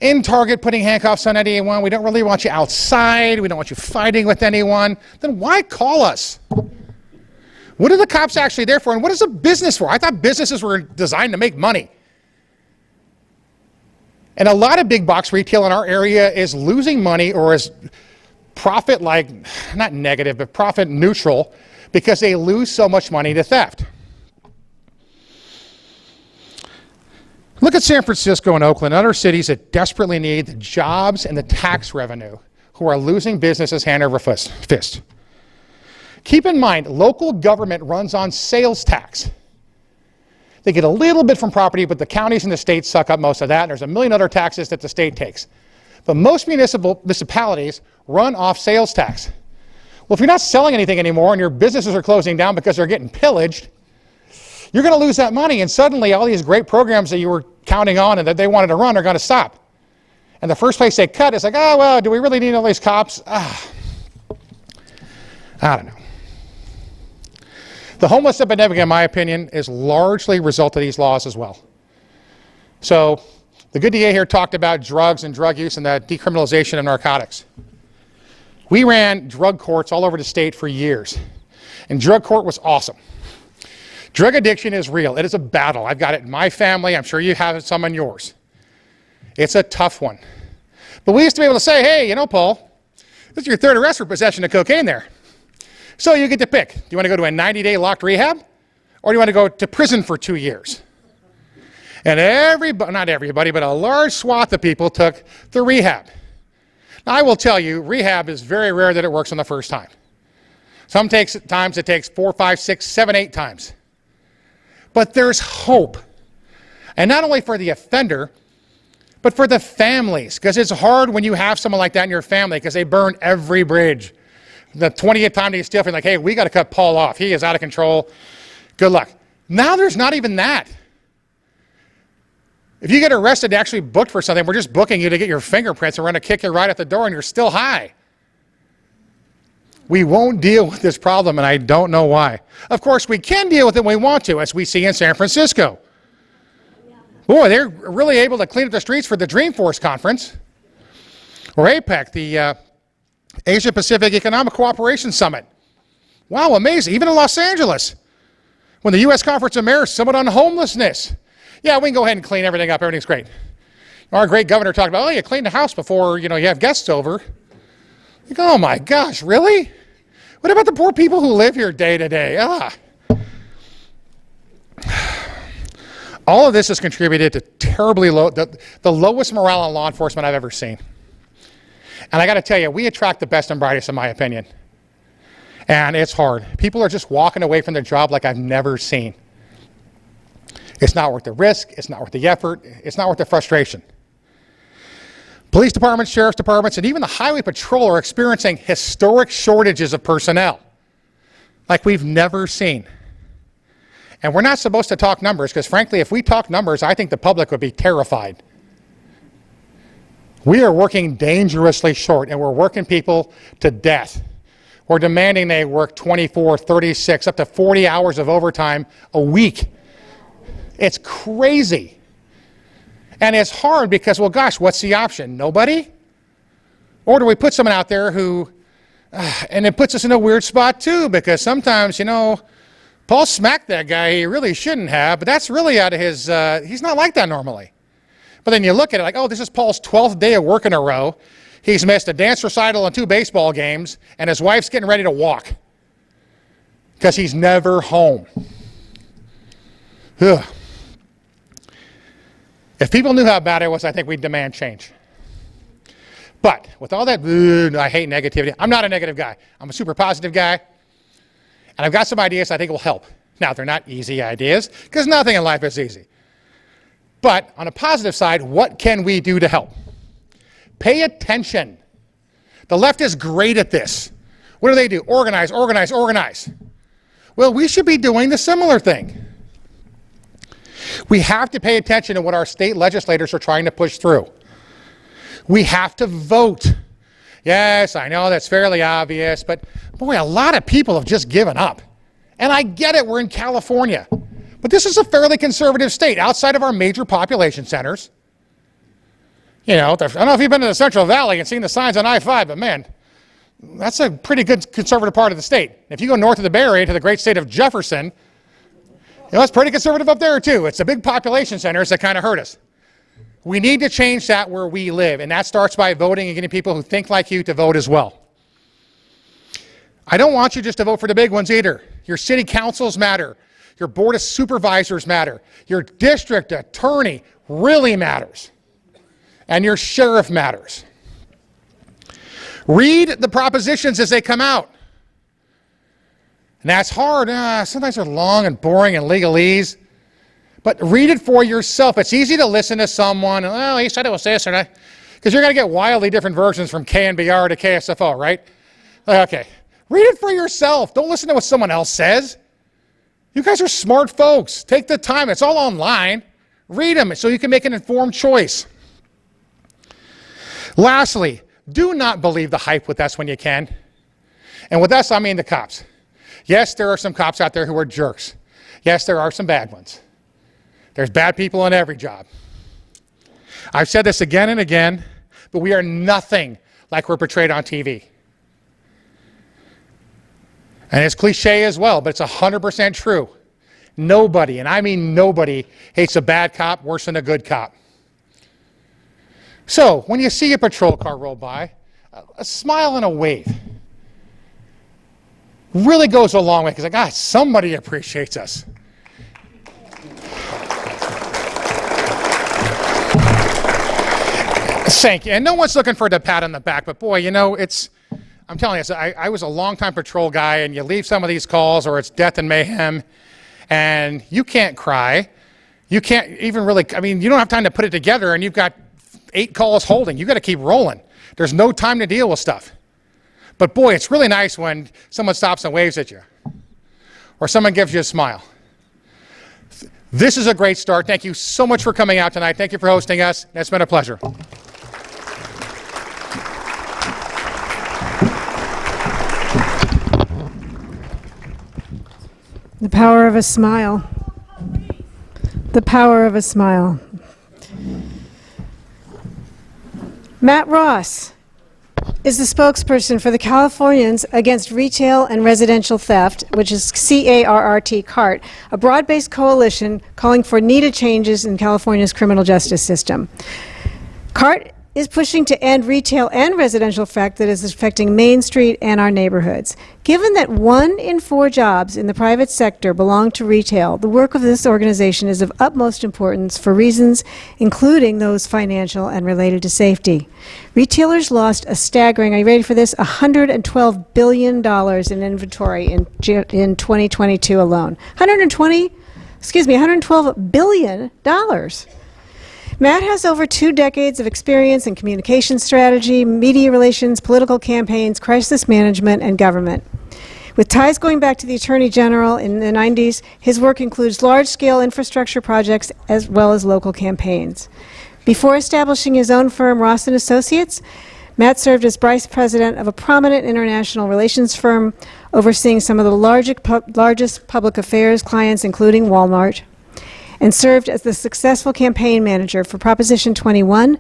in Target putting handcuffs on anyone. We don't really want you outside. We don't want you fighting with anyone. Then why call us? What are the cops actually there for, and what is a business for? I thought businesses were designed to make money. And a lot of big box retail in our area is losing money or is profit, like, not negative, but profit neutral because they lose so much money to theft. Look at San Francisco and Oakland, other cities that desperately need the jobs and the tax revenue, who are losing businesses hand over fist. Keep in mind, local government runs on sales tax. They get a little bit from property, but the counties and the states suck up most of that, and there's a million other taxes that the state takes. But most municipalities run off sales tax. Well, if you're not selling anything anymore and your businesses are closing down because they're getting pillaged, you're going to lose that money, and suddenly all these great programs that you were counting on and that they wanted to run are going to stop. And the first place they cut is like, oh, well, do we really need all these cops? I don't know. The homeless epidemic, in my opinion, is largely a result of these laws as well. So the good DA here talked about drugs and drug use and the decriminalization of narcotics. We ran drug courts all over the state for years, and drug court was awesome. Drug addiction is real. It is a battle. I've got it in my family. I'm sure you have some in yours. It's a tough one. But we used to be able to say, hey, you know, Paul, this is your third arrest for possession of cocaine there. So you get to pick. Do you want to go to a 90-day locked rehab? Or do you want to go to prison for 2 years? And not everybody, but a large swath of people took the rehab. Now, I will tell you, rehab is very rare that it works on the first time. Sometimes it takes 4, 5, 6, 7, 8 times. But there's hope. And not only for the offender, but for the families. Because it's hard when you have someone like that in your family because they burn every bridge. The 20th time they steal, you're like, hey, we got to cut Paul off. He is out of control. Good luck. Now there's not even that. If you get arrested, actually booked for something, we're just booking you to get your fingerprints and we're going to kick you right at the door and you're still high. We won't deal with this problem, and I don't know why. Of course, we can deal with it when we want to, as we see in San Francisco. Boy, they're really able to clean up the streets for the Dreamforce Conference, or APEC, the Asia Pacific Economic Cooperation Summit. Wow, amazing. Even in Los Angeles, when the U.S. Conference of Mayors Summit on homelessness. Yeah, we can go ahead and clean everything up. Everything's great. Our great governor talked about, oh, you clean the house before, you have guests over. You go, oh my gosh, really? What about the poor people who live here day to day? All of this has contributed to terribly low, the lowest morale in law enforcement I've ever seen. And I got to tell you, we attract the best and brightest, in my opinion. And it's hard. People are just walking away from their job like I've never seen. It's not worth the risk. It's not worth the effort. It's not worth the frustration. Police departments, sheriff's departments, and even the highway patrol are experiencing historic shortages of personnel like we've never seen. And we're not supposed to talk numbers because, frankly, if we talk numbers, I think the public would be terrified. We are working dangerously short, and we're working people to death. We're demanding they work 24, 36, up to 40 hours of overtime a week. It's crazy. And it's hard because, well, gosh, what's the option? Nobody? Or do we put someone out there who, and it puts us in a weird spot too, because sometimes, Paul smacked that guy he really shouldn't have, but that's really out of his, he's not like that normally. But then you look at it like, oh, this is Paul's 12th day of work in a row. He's missed a dance recital and 2 baseball games, and his wife's getting ready to walk because he's never home. Ugh. If people knew how bad it was, I think we'd demand change. But with all that, I hate negativity. I'm not a negative guy. I'm a super positive guy. And I've got some ideas I think will help. Now, they're not easy ideas, because nothing in life is easy. But on a positive side, what can we do to help? Pay attention. The left is great at this. What do? Organize, organize, organize. Well, we should be doing the similar thing. We have to pay attention to what our state legislators are trying to push through. We have to vote. Yes, I know that's fairly obvious, but boy, a lot of people have just given up. And I get it, we're in California. But this is a fairly conservative state outside of our major population centers. I don't know if you've been to the Central Valley and seen the signs on I-5, but man, that's a pretty good conservative part of the state. If you go north of the Bay Area to the great state of Jefferson, it's pretty conservative up there too. It's the big population centers that kind of hurt us. We need to change that where we live, and that starts by voting and getting people who think like you to vote as well. I don't want you just to vote for the big ones either. Your city councils matter. Your board of supervisors matter. Your district attorney really matters. And your sheriff matters. Read the propositions as they come out. And that's hard. Sometimes they're long and boring and legalese. But read it for yourself. It's easy to listen to someone, well, he said it was this or that, because you're going to get wildly different versions from KNBR to KSFO, right? Okay. Read it for yourself. Don't listen to what someone else says. You guys are smart folks. Take the time. It's all online. Read them so you can make an informed choice. Lastly, do not believe the hype with us when you can. And with us, I mean the cops. Yes, there are some cops out there who are jerks. Yes, there are some bad ones. There's bad people in every job. I've said this again and again, but we are nothing like we're portrayed on TV. And it's cliche as well, but it's 100% true. Nobody, and I mean nobody, hates a bad cop worse than a good cop. So, when you see a patrol car roll by, a smile and a wave really goes a long way, because, God, somebody appreciates us. Thank you. And no one's looking for the pat on the back, but boy, you know, I'm telling you, I was a longtime patrol guy, and you leave some of these calls, or it's death and mayhem, and you can't cry. You can't even really, you don't have time to put it together, and you've got 8 calls holding. You've got to keep rolling. There's no time to deal with stuff. But boy, it's really nice when someone stops and waves at you, or someone gives you a smile. This is a great start. Thank you so much for coming out tonight. Thank you for hosting us. It's been a pleasure. The power of a smile. The power of a smile. Matt Ross is the spokesperson for the Californians Against Retail and Residential Theft, which is CARRT, CART, a broad-based coalition calling for needed changes in California's criminal justice system. CART is pushing to end retail and residential theft that is affecting Main Street and our neighborhoods. Given that 1 in 4 jobs in the private sector belong to retail, the work of this organization is of utmost importance for reasons including those financial and related to safety. Retailers lost a staggering, are you ready for this, $112 billion in inventory in 2022 alone. $112 billion. Matt has over 2 decades of experience in communication strategy, media relations, political campaigns, crisis management, and government. With ties going back to the Attorney General in the 90s, his work includes large-scale infrastructure projects as well as local campaigns. Before establishing his own firm, Ross & Associates, Matt served as vice president of a prominent international relations firm overseeing some of the largest public affairs clients, including Walmart, and served as the successful campaign manager for Proposition 21,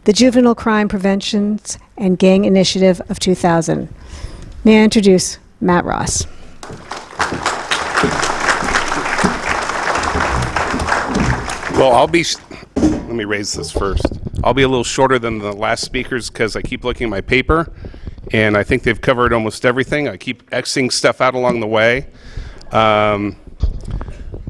the Juvenile Crime Prevention and Gang Initiative of 2000. May I introduce Matt Ross. Well, let me raise this first. I'll be a little shorter than the last speakers because I keep looking at my paper, and I think they've covered almost everything. I keep Xing stuff out along the way.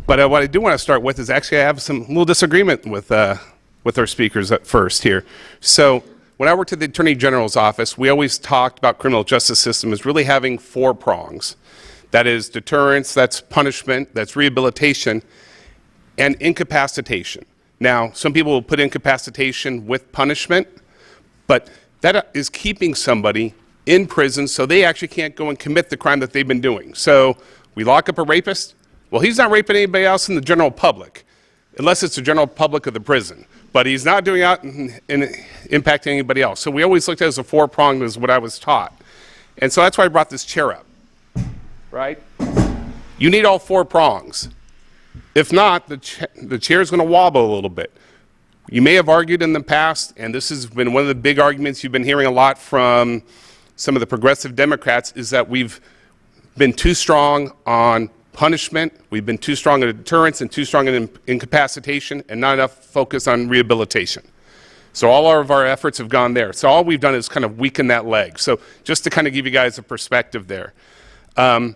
But what I do want to start with is actually I have some little disagreement with our speakers at first here. So when I worked at the Attorney General's office, we always talked about criminal justice system as really having 4 prongs. That is deterrence, that's punishment, that's rehabilitation, and incapacitation. Now, some people will put incapacitation with punishment, but that is keeping somebody in prison so they actually can't go and commit the crime that they've been doing. So we lock up a rapist. Well, he's not raping anybody else in the general public, unless it's the general public of the prison. But he's not doing out and impacting anybody else. So we always looked at it as a 4-pronged is what I was taught. And so that's why I brought this chair up, right? You need all 4 prongs. If not, the chair is going to wobble a little bit. You may have argued in the past, and this has been one of the big arguments you've been hearing a lot from some of the progressive Democrats, is that we've been too strong on punishment. We've been too strong in deterrence and too strong in incapacitation and not enough focus on rehabilitation. So all of our efforts have gone there. So all we've done is kind of weaken that leg. So just to kind of give you guys a perspective there. I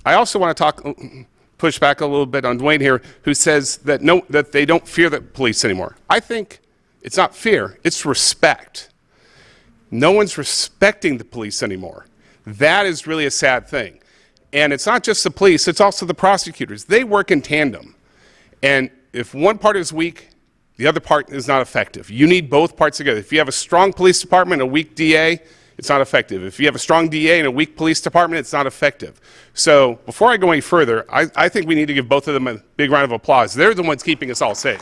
also want to push back a little bit on Dwayne here, who says that that they don't fear the police anymore. I think it's not fear, it's respect. No one's respecting the police anymore. That is really a sad thing. And it's not just the police, it's also the prosecutors. They work in tandem. And if one part is weak, the other part is not effective. You need both parts together. If you have a strong police department and a weak DA, it's not effective. If you have a strong DA and a weak police department, it's not effective. So before I go any further, I think we need to give both of them a big round of applause. They're the ones keeping us all safe.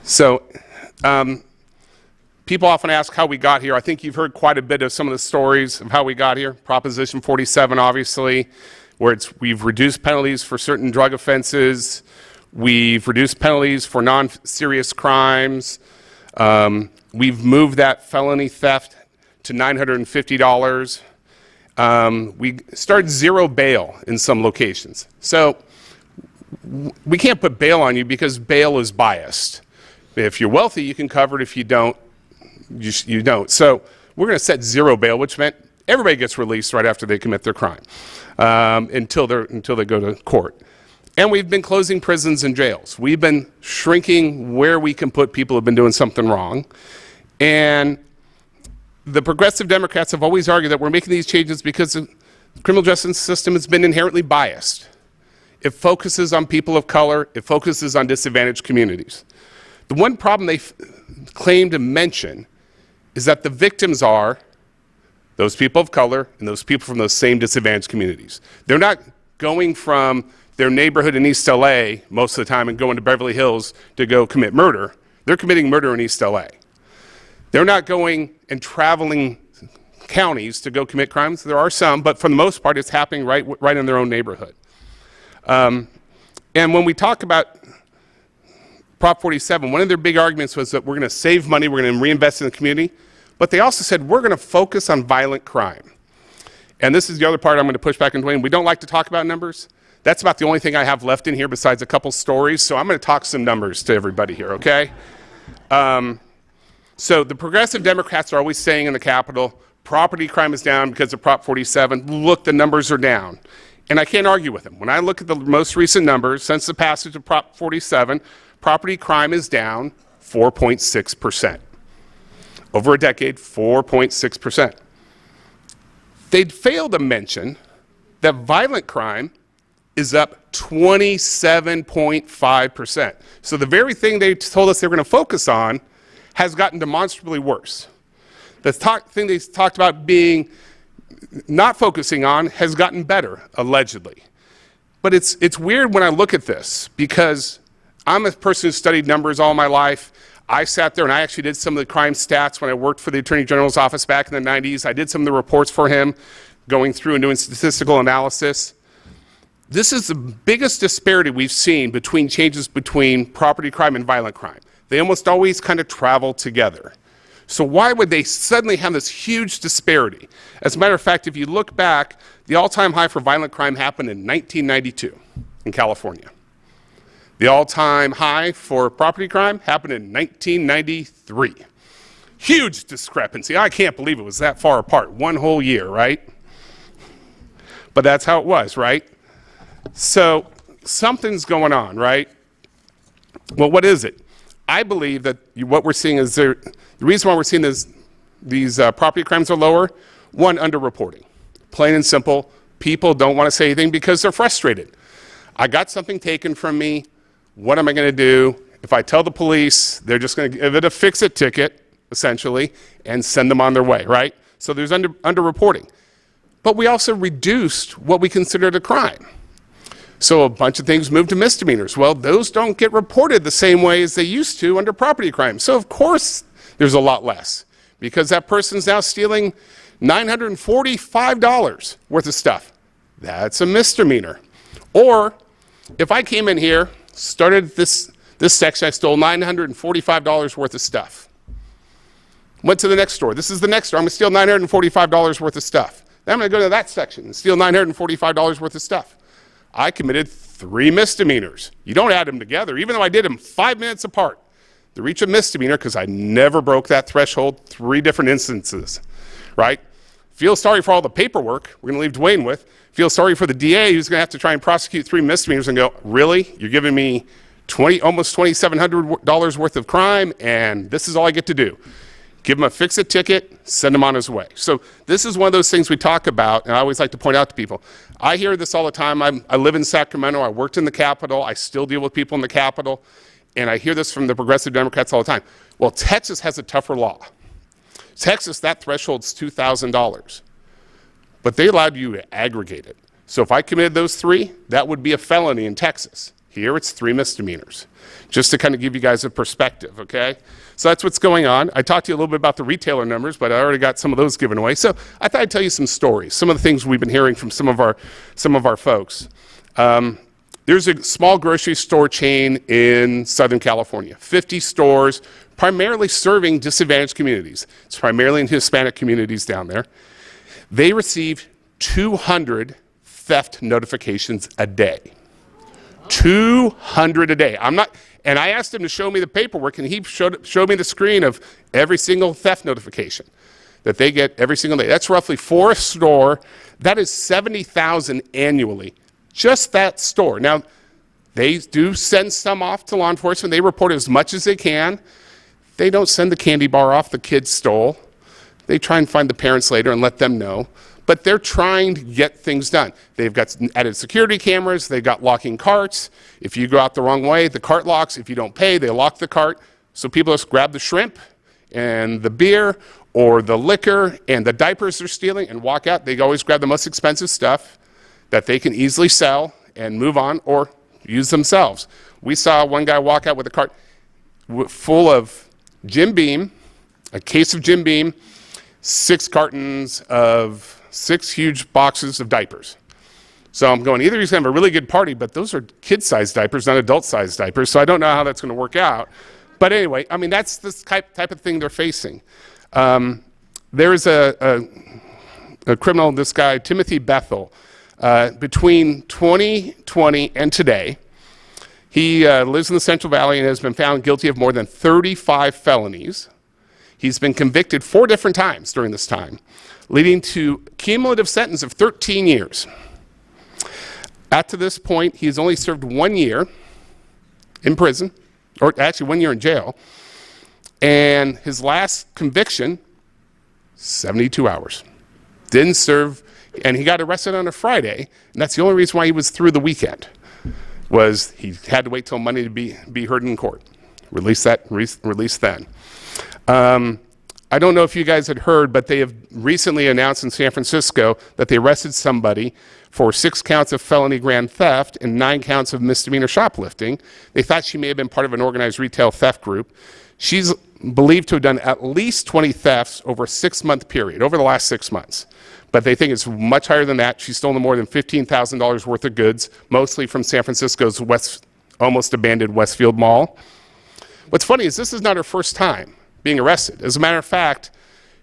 So people often ask how we got here. I think you've heard quite a bit of some of the stories of how we got here. Proposition 47, obviously, where we've reduced penalties for certain drug offenses. We've reduced penalties for non-serious crimes. We've moved that felony theft to $950. We started zero bail in some locations. So we can't put bail on you because bail is biased. If you're wealthy, you can cover it. If you don't, you don't. So we're going to set zero bail, which meant everybody gets released right after they commit their crime until they go to court. And we've been closing prisons and jails. We've been shrinking where we can put people who have been doing something wrong. And the progressive Democrats have always argued that we're making these changes because the criminal justice system has been inherently biased. It focuses on people of color. It focuses on disadvantaged communities. The one problem they claim to mention is that the victims are those people of color and those people from those same disadvantaged communities. They're not going from their neighborhood in East LA most of the time and going to Beverly Hills to go commit murder. They're committing murder in East LA. They're not going and traveling counties to go commit crimes. There are some, but for the most part, it's happening right in their own neighborhood. And when we talk about Prop 47, one of their big arguments was that we're going to save money, we're going to reinvest in the community, but they also said we're going to focus on violent crime. And this is the other part I'm going to push back on Dwayne. We don't like to talk about numbers. That's about the only thing I have left in here besides a couple stories, so I'm going to talk some numbers to everybody here, okay? So the progressive Democrats are always saying in the Capitol, property crime is down because of Prop 47. Look, the numbers are down. And I can't argue with them. When I look at the most recent numbers, since the passage of Prop 47, property crime is down 4.6%. Over a decade, 4.6%. They'd fail to mention that violent crime is up 27.5%. So the very thing they told us they were going to focus on has gotten demonstrably worse. The thing they talked about being not focusing on has gotten better, allegedly. But it's weird when I look at this because I'm a person who studied numbers all my life. I sat there and I actually did some of the crime stats when I worked for the Attorney General's office back in the 90s. I did some of the reports for him, going through and doing statistical analysis. This is the biggest disparity we've seen between changes between property crime and violent crime. They almost always kind of travel together. So why would they suddenly have this huge disparity? As a matter of fact, if you look back, the all-time high for violent crime happened in 1992 in California. The all-time high for property crime happened in 1993. Huge discrepancy. I can't believe it was that far apart, one whole year, right? But that's how it was, right? So something's going on, right? Well, what is it? I believe that what we're seeing is the reason why we're seeing these property crimes are lower, one, underreporting. Plain and simple, people don't want to say anything because they're frustrated. I got something taken from me. What am I going to do? If I tell the police, they're just going to give it a fix-it ticket, essentially, and send them on their way, right? So there's underreporting. But we also reduced what we considered a crime. So a bunch of things moved to misdemeanors. Well, those don't get reported the same way as they used to under property crime. So of course there's a lot less because that person's now stealing $945 worth of stuff. That's a misdemeanor. Or if I came in here, started this section, I stole $945 worth of stuff. Went to the next store. This is the next store. I'm going to steal $945 worth of stuff. Then I'm going to go to that section and steal $945 worth of stuff. I committed 3 misdemeanors. You don't add them together, even though I did them 5 minutes apart. To reach a misdemeanor, because I never broke that threshold, 3 different instances, right? Feel sorry for all the paperwork we're going to leave Dwayne with. Feel sorry for the DA who's going to have to try and prosecute 3 misdemeanors and go, really? You're giving me almost $2,700 worth of crime, and this is all I get to do. Give him a fix-it ticket, send him on his way. So this is one of those things we talk about, and I always like to point out to people. I hear this all the time. I live in Sacramento. I worked in the Capitol. I still deal with people in the Capitol. And I hear this from the progressive Democrats all the time. Well, Texas has a tougher law. Texas, that threshold's $2,000. But they allowed you to aggregate it. So if I committed those 3, that would be a felony in Texas. Here it's 3 misdemeanors. Just to kind of give you guys a perspective, okay? So that's what's going on. I talked to you a little bit about the retailer numbers, but I already got some of those given away. So I thought I'd tell you some stories, some of the things we've been hearing from some of our folks. There's a small grocery store chain in Southern California, 50 stores, primarily serving disadvantaged communities. It's primarily in Hispanic communities down there. They receive 200 theft notifications a day. 200 a day. And I asked him to show me the paperwork, and he showed me the screen of every single theft notification that they get every single day. That's roughly 4 a store. That is $70,000 annually. Just that store. Now, they do send some off to law enforcement. They report as much as they can. They don't send the candy bar off the kids stole. They try and find the parents later and let them know. But they're trying to get things done. They've got added security cameras. They've got locking carts. If you go out the wrong way, the cart locks. If you don't pay, they lock the cart. So people just grab the shrimp and the beer or the liquor and the diapers they're stealing and walk out. They always grab the most expensive stuff that they can easily sell and move on or use themselves. We saw one guy walk out with a cart full of Jim Beam, a case of Jim Beam, 6 cartons of 6 huge boxes of diapers. So I'm going, either he's going to have a really good party, but those are kid-sized diapers, not adult-sized diapers, so I don't know how that's going to work out. But anyway, I mean, that's the type of thing they're facing. There is a criminal, this guy, Timothy Bethel, between 2020 and today. He lives in the Central Valley and has been found guilty of more than 35 felonies. He's been convicted 4 different times during this time, leading to cumulative sentence of 13 years. Up to this point, he's only served 1 year in prison, or actually 1 year in jail, and his last conviction, 72 hours. Didn't serve, and he got arrested on a Friday, and that's the only reason why he was through the weekend, was he had to wait till Monday to be heard in court. Release then. I don't know if you guys had heard, but they have recently announced in San Francisco that they arrested somebody for 6 counts of felony grand theft and 9 counts of misdemeanor shoplifting. They thought she may have been part of an organized retail theft group. She's believed to have done at least 20 thefts over a 6-month period, over the last 6 months. But they think it's much higher than that. She's stolen more than $15,000 worth of goods, mostly from San Francisco's almost abandoned Westfield Mall. What's funny is this is not her first time being arrested. As a matter of fact,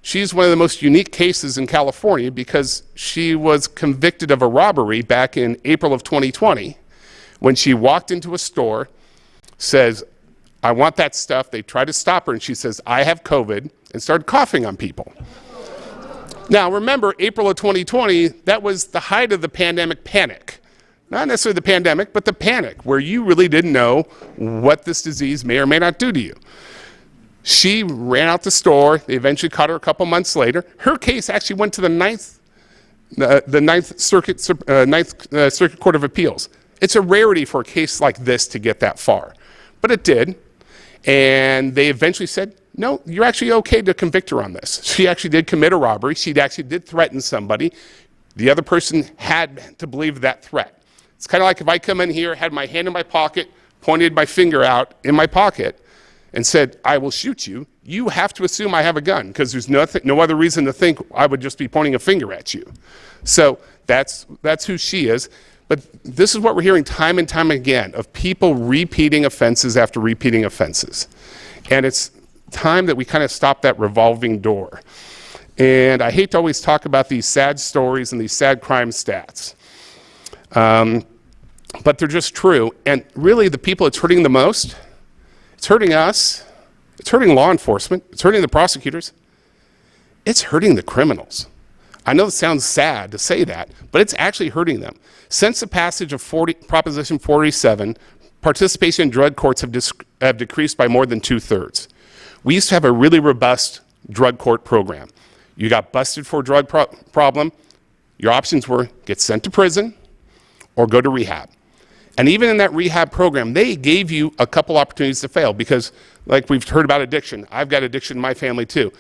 she's one of the most unique cases in California because she was convicted of a robbery back in April of 2020 when she walked into a store, says, I want that stuff. They tried to stop her and she says, I have COVID, and started coughing on people. Now remember, April of 2020, that was the height of the pandemic panic. Not necessarily the pandemic, but the panic where you really didn't know what this disease may or may not do to you. She ran out the store. They eventually caught her a couple months later. Her case actually went to the Ninth Circuit Court of Appeals. It's a rarity for a case like this to get that far, but it did. And they eventually said, no, you're actually okay to convict her on this. She actually did commit a robbery. She actually did threaten somebody. The other person had to believe that threat. It's kind of like if I come in here, had my hand in my pocket, pointed my finger out in my pocket, and said, I will shoot you, you have to assume I have a gun because there's no other reason to think I would just be pointing a finger at you. So that's who she is. But this is what we're hearing time and time again of people repeating offenses after repeating offenses. And it's time that we kind of stop that revolving door. And I hate to always talk about these sad stories and these sad crime stats, but they're just true. And really, the people it's hurting the most, it's hurting us, it's hurting law enforcement, it's hurting the prosecutors, it's hurting the criminals. I know it sounds sad to say that, but it's actually hurting them. Since the passage of Proposition 47, participation in drug courts have decreased by more than 2/3. We used to have a really robust drug court program. You got busted for a drug problem, your options were get sent to prison or go to rehab. And even in that rehab program, they gave you a couple opportunities to fail because, like we've heard about addiction, I've got addiction in my family too.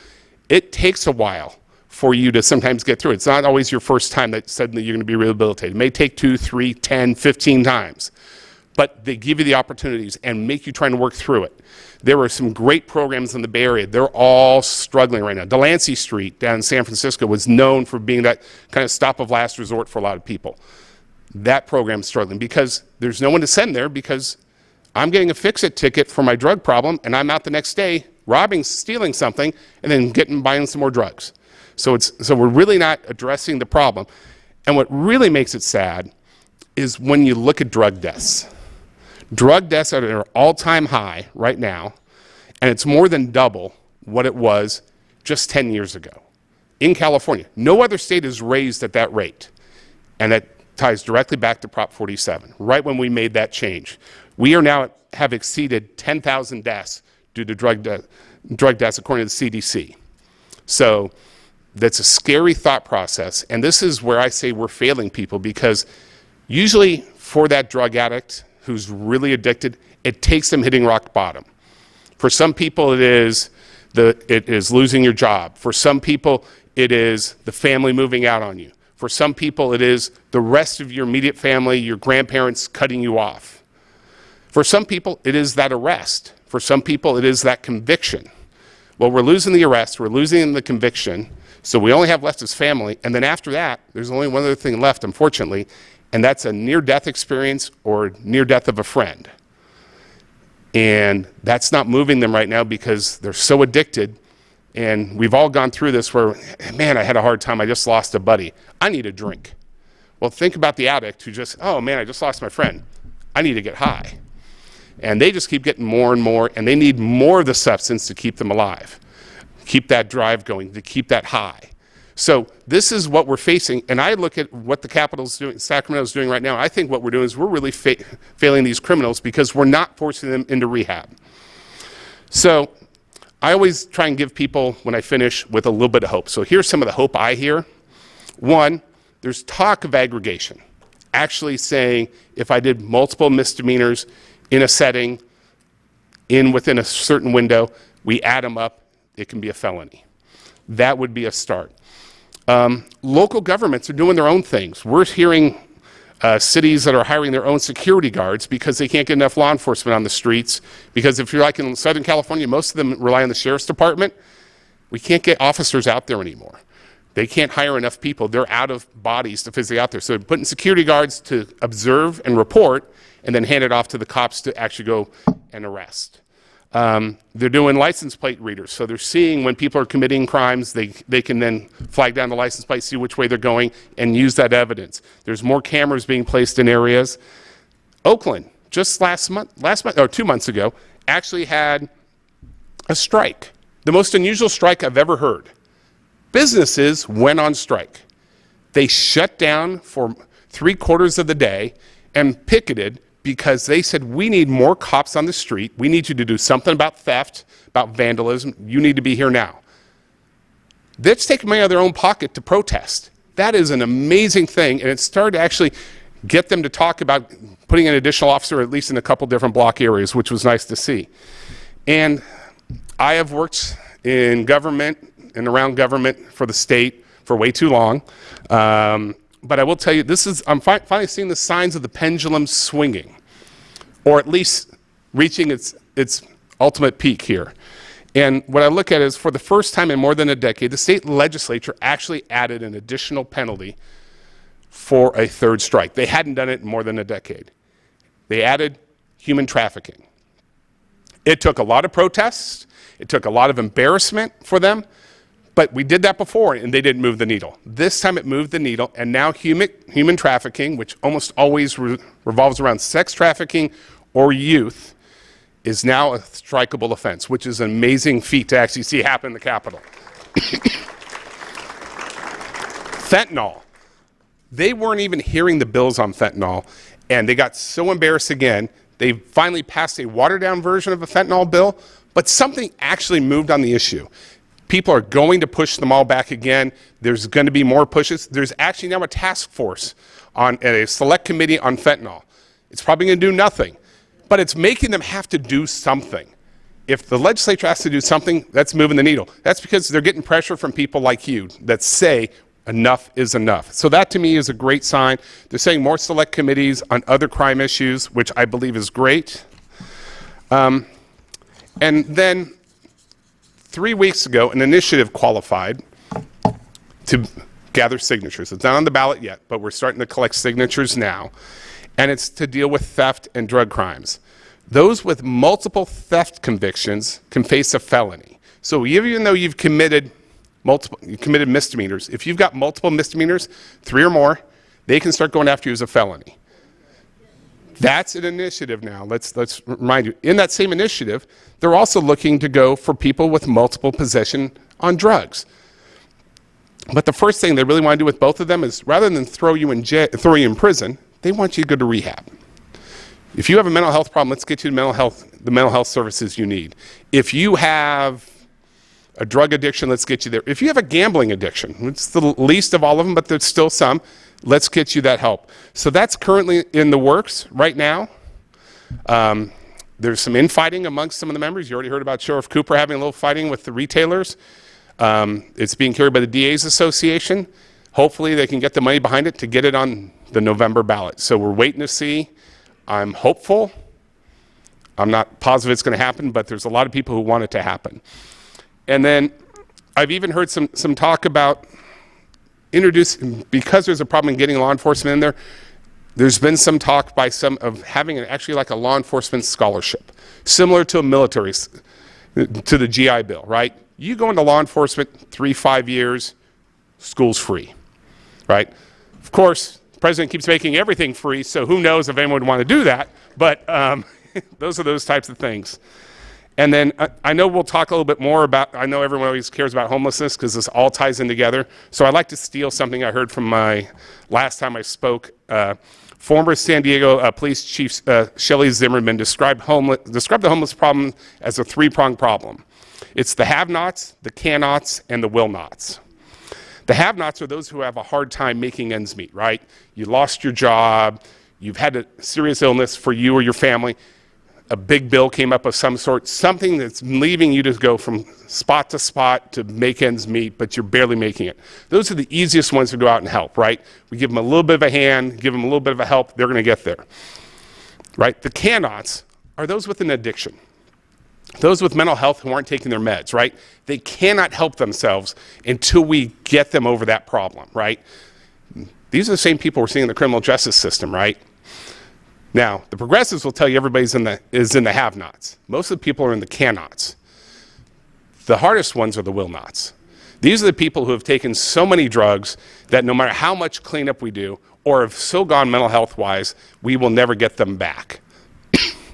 It takes a while for you to sometimes get through it. It's not always your first time that suddenly you're going to be rehabilitated. It may take 2, 3, 10, 15 times. But they give you the opportunities and make you try and work through it. There are some great programs in the Bay Area. They're all struggling right now. Delancey Street down in San Francisco was known for being that kind of stop of last resort for a lot of people. That program's struggling because there's no one to send there because I'm getting a fix-it ticket for my drug problem and I'm out the next day robbing, stealing something, and then buying some more drugs. So we're really not addressing the problem. And what really makes it sad is when you look at drug deaths. Drug deaths are at an all-time high right now, and it's more than double what it was just 10 years ago. In California, no other state is raised at that rate, and that ties directly back to Prop 47, right when we made that change. We are now have exceeded 10,000 deaths due to drug deaths according to the CDC. So that's a scary thought process, and this is where I say we're failing people because usually for that drug addict who's really addicted, it takes them hitting rock bottom. For some people, it is losing your job. For some people, it is the family moving out on you. For some people, it is the rest of your immediate family, your grandparents cutting you off. For some people, it is that arrest. For some people, it is that conviction. Well, we're losing the arrest, we're losing the conviction, so we only have left as family, and then after that, there's only one other thing left, unfortunately, and that's a near-death experience or near-death of a friend. And that's not moving them right now because they're so addicted. And we've all gone through this where, man, I had a hard time. I just lost a buddy. I need a drink. Well, think about the addict who just, oh, man, I just lost my friend. I need to get high. And they just keep getting more and more, and they need more of the substance to keep them alive, keep that drive going, to keep that high. So this is what we're facing, and I look at what the Capitol's doing, Sacramento's doing right now. I think what we're doing is we're really failing these criminals because we're not forcing them into rehab. So I always try and give people, when I finish, with a little bit of hope. So here's some of the hope I hear. One, there's talk of aggregation, actually saying if I did multiple misdemeanors in a setting, within a certain window, we add them up, it can be a felony. That would be a start. Local governments are doing their own things. We're hearing cities that are hiring their own security guards because they can't get enough law enforcement on the streets. Because if you're like in Southern California, most of them rely on the sheriff's department. We can't get officers out there anymore. They can't hire enough people. They're out of bodies to physically out there. So they're putting security guards to observe and report and then hand it off to the cops to actually go and arrest. They're doing license plate readers. So they're seeing when people are committing crimes, they can then flag down the license plate, see which way they're going, and use that evidence. There's more cameras being placed in areas. Oakland, just last month or 2 months ago, actually had a strike. The most unusual strike I've ever heard. Businesses went on strike. They shut down for 3/4 of the day and picketed because they said, we need more cops on the street. We need you to do something about theft, about vandalism. You need to be here now. That's taking money out of their own pocket to protest. That is an amazing thing, and it started to actually get them to talk about putting an additional officer at least in a couple different block areas, which was nice to see. And I have worked in government and around government for the state for way too long. But I will tell you, I'm finally seeing the signs of the pendulum swinging, or at least reaching its ultimate peak here. And what I look at is, for the first time in more than a decade, the state legislature actually added an additional penalty for a third strike. They hadn't done it in more than a decade. They added human trafficking. It took a lot of protests. It took a lot of embarrassment for them, but we did that before and they didn't move the needle. This time it moved the needle, and now human trafficking, which almost always revolves around sex trafficking or youth, is now a strikeable offense, which is an amazing feat to actually see happen in the Capitol. Fentanyl. They weren't even hearing the bills on fentanyl, and they got so embarrassed again, they finally passed a watered-down version of a fentanyl bill, but something actually moved on the issue. People are going to push them all back again. There's going to be more pushes. There's actually now a task force on a select committee on fentanyl. It's probably going to do nothing, but it's making them have to do something. If the legislature has to do something, that's moving the needle. That's because they're getting pressure from people like you that say enough is enough. So that to me is a great sign. They're saying more select committees on other crime issues, which I believe is great. And then 3 weeks ago, an initiative qualified to gather signatures. It's not on the ballot yet, but we're starting to collect signatures now. And it's to deal with theft and drug crimes. Those with multiple theft convictions can face a felony. So even though you've committed misdemeanors, if you've got multiple misdemeanors, 3 or more, they can start going after you as a felony. That's an initiative now. Let's remind you. In that same initiative, they're also looking to go for people with multiple possession on drugs. But the first thing they really want to do with both of them is, rather than throw you in prison, they want you to go to rehab. If you have a mental health problem, let's get you the mental health services you need. If you have a drug addiction, let's get you there. If you have a gambling addiction, it's the least of all of them, but there's still some, let's get you that help. So that's currently in the works right now. There's some infighting amongst some of the members. You already heard about Sheriff Cooper having a little fighting with the retailers. It's being carried by the DA's Association. Hopefully they can get the money behind it to get it on the November ballot. So we're waiting to see. I'm hopeful. I'm not positive it's going to happen, but there's a lot of people who want it to happen. And then I've even heard some talk about introducing, because there's a problem in getting law enforcement in there, there's been some talk by some of having actually like a law enforcement scholarship, similar to a military, to the GI Bill, right? You go into law enforcement 3-5 years, school's free, right? Of course, the president keeps making everything free, so who knows if anyone would want to do that, but those are those types of things. And then I know we'll talk a little bit more about, I know everyone always cares about homelessness because this all ties in together. So I'd like to steal something I heard from my last time I spoke. Former San Diego Police Chief Shelley Zimmerman described the homeless problem as a 3-pronged problem. It's the have-nots, the can-nots, and the will-nots. The have-nots are those who have a hard time making ends meet, right? You lost your job, you've had a serious illness for you or your family, a big bill came up of some sort, something that's leaving you to go from spot to spot to make ends meet, but you're barely making it. Those are the easiest ones to go out and help, right? We give them a little bit of a hand, give them a little bit of a help, they're going to get there, right? The cannots are those with an addiction, those with mental health who aren't taking their meds, right? They cannot help themselves until we get them over that problem, right? These are the same people we're seeing in the criminal justice system, right? Now, the progressives will tell you everybody's in the have-nots. Most of the people are in the can-nots. The hardest ones are the will-nots. These are the people who have taken so many drugs that no matter how much cleanup we do, or have so gone mental health-wise, we will never get them back.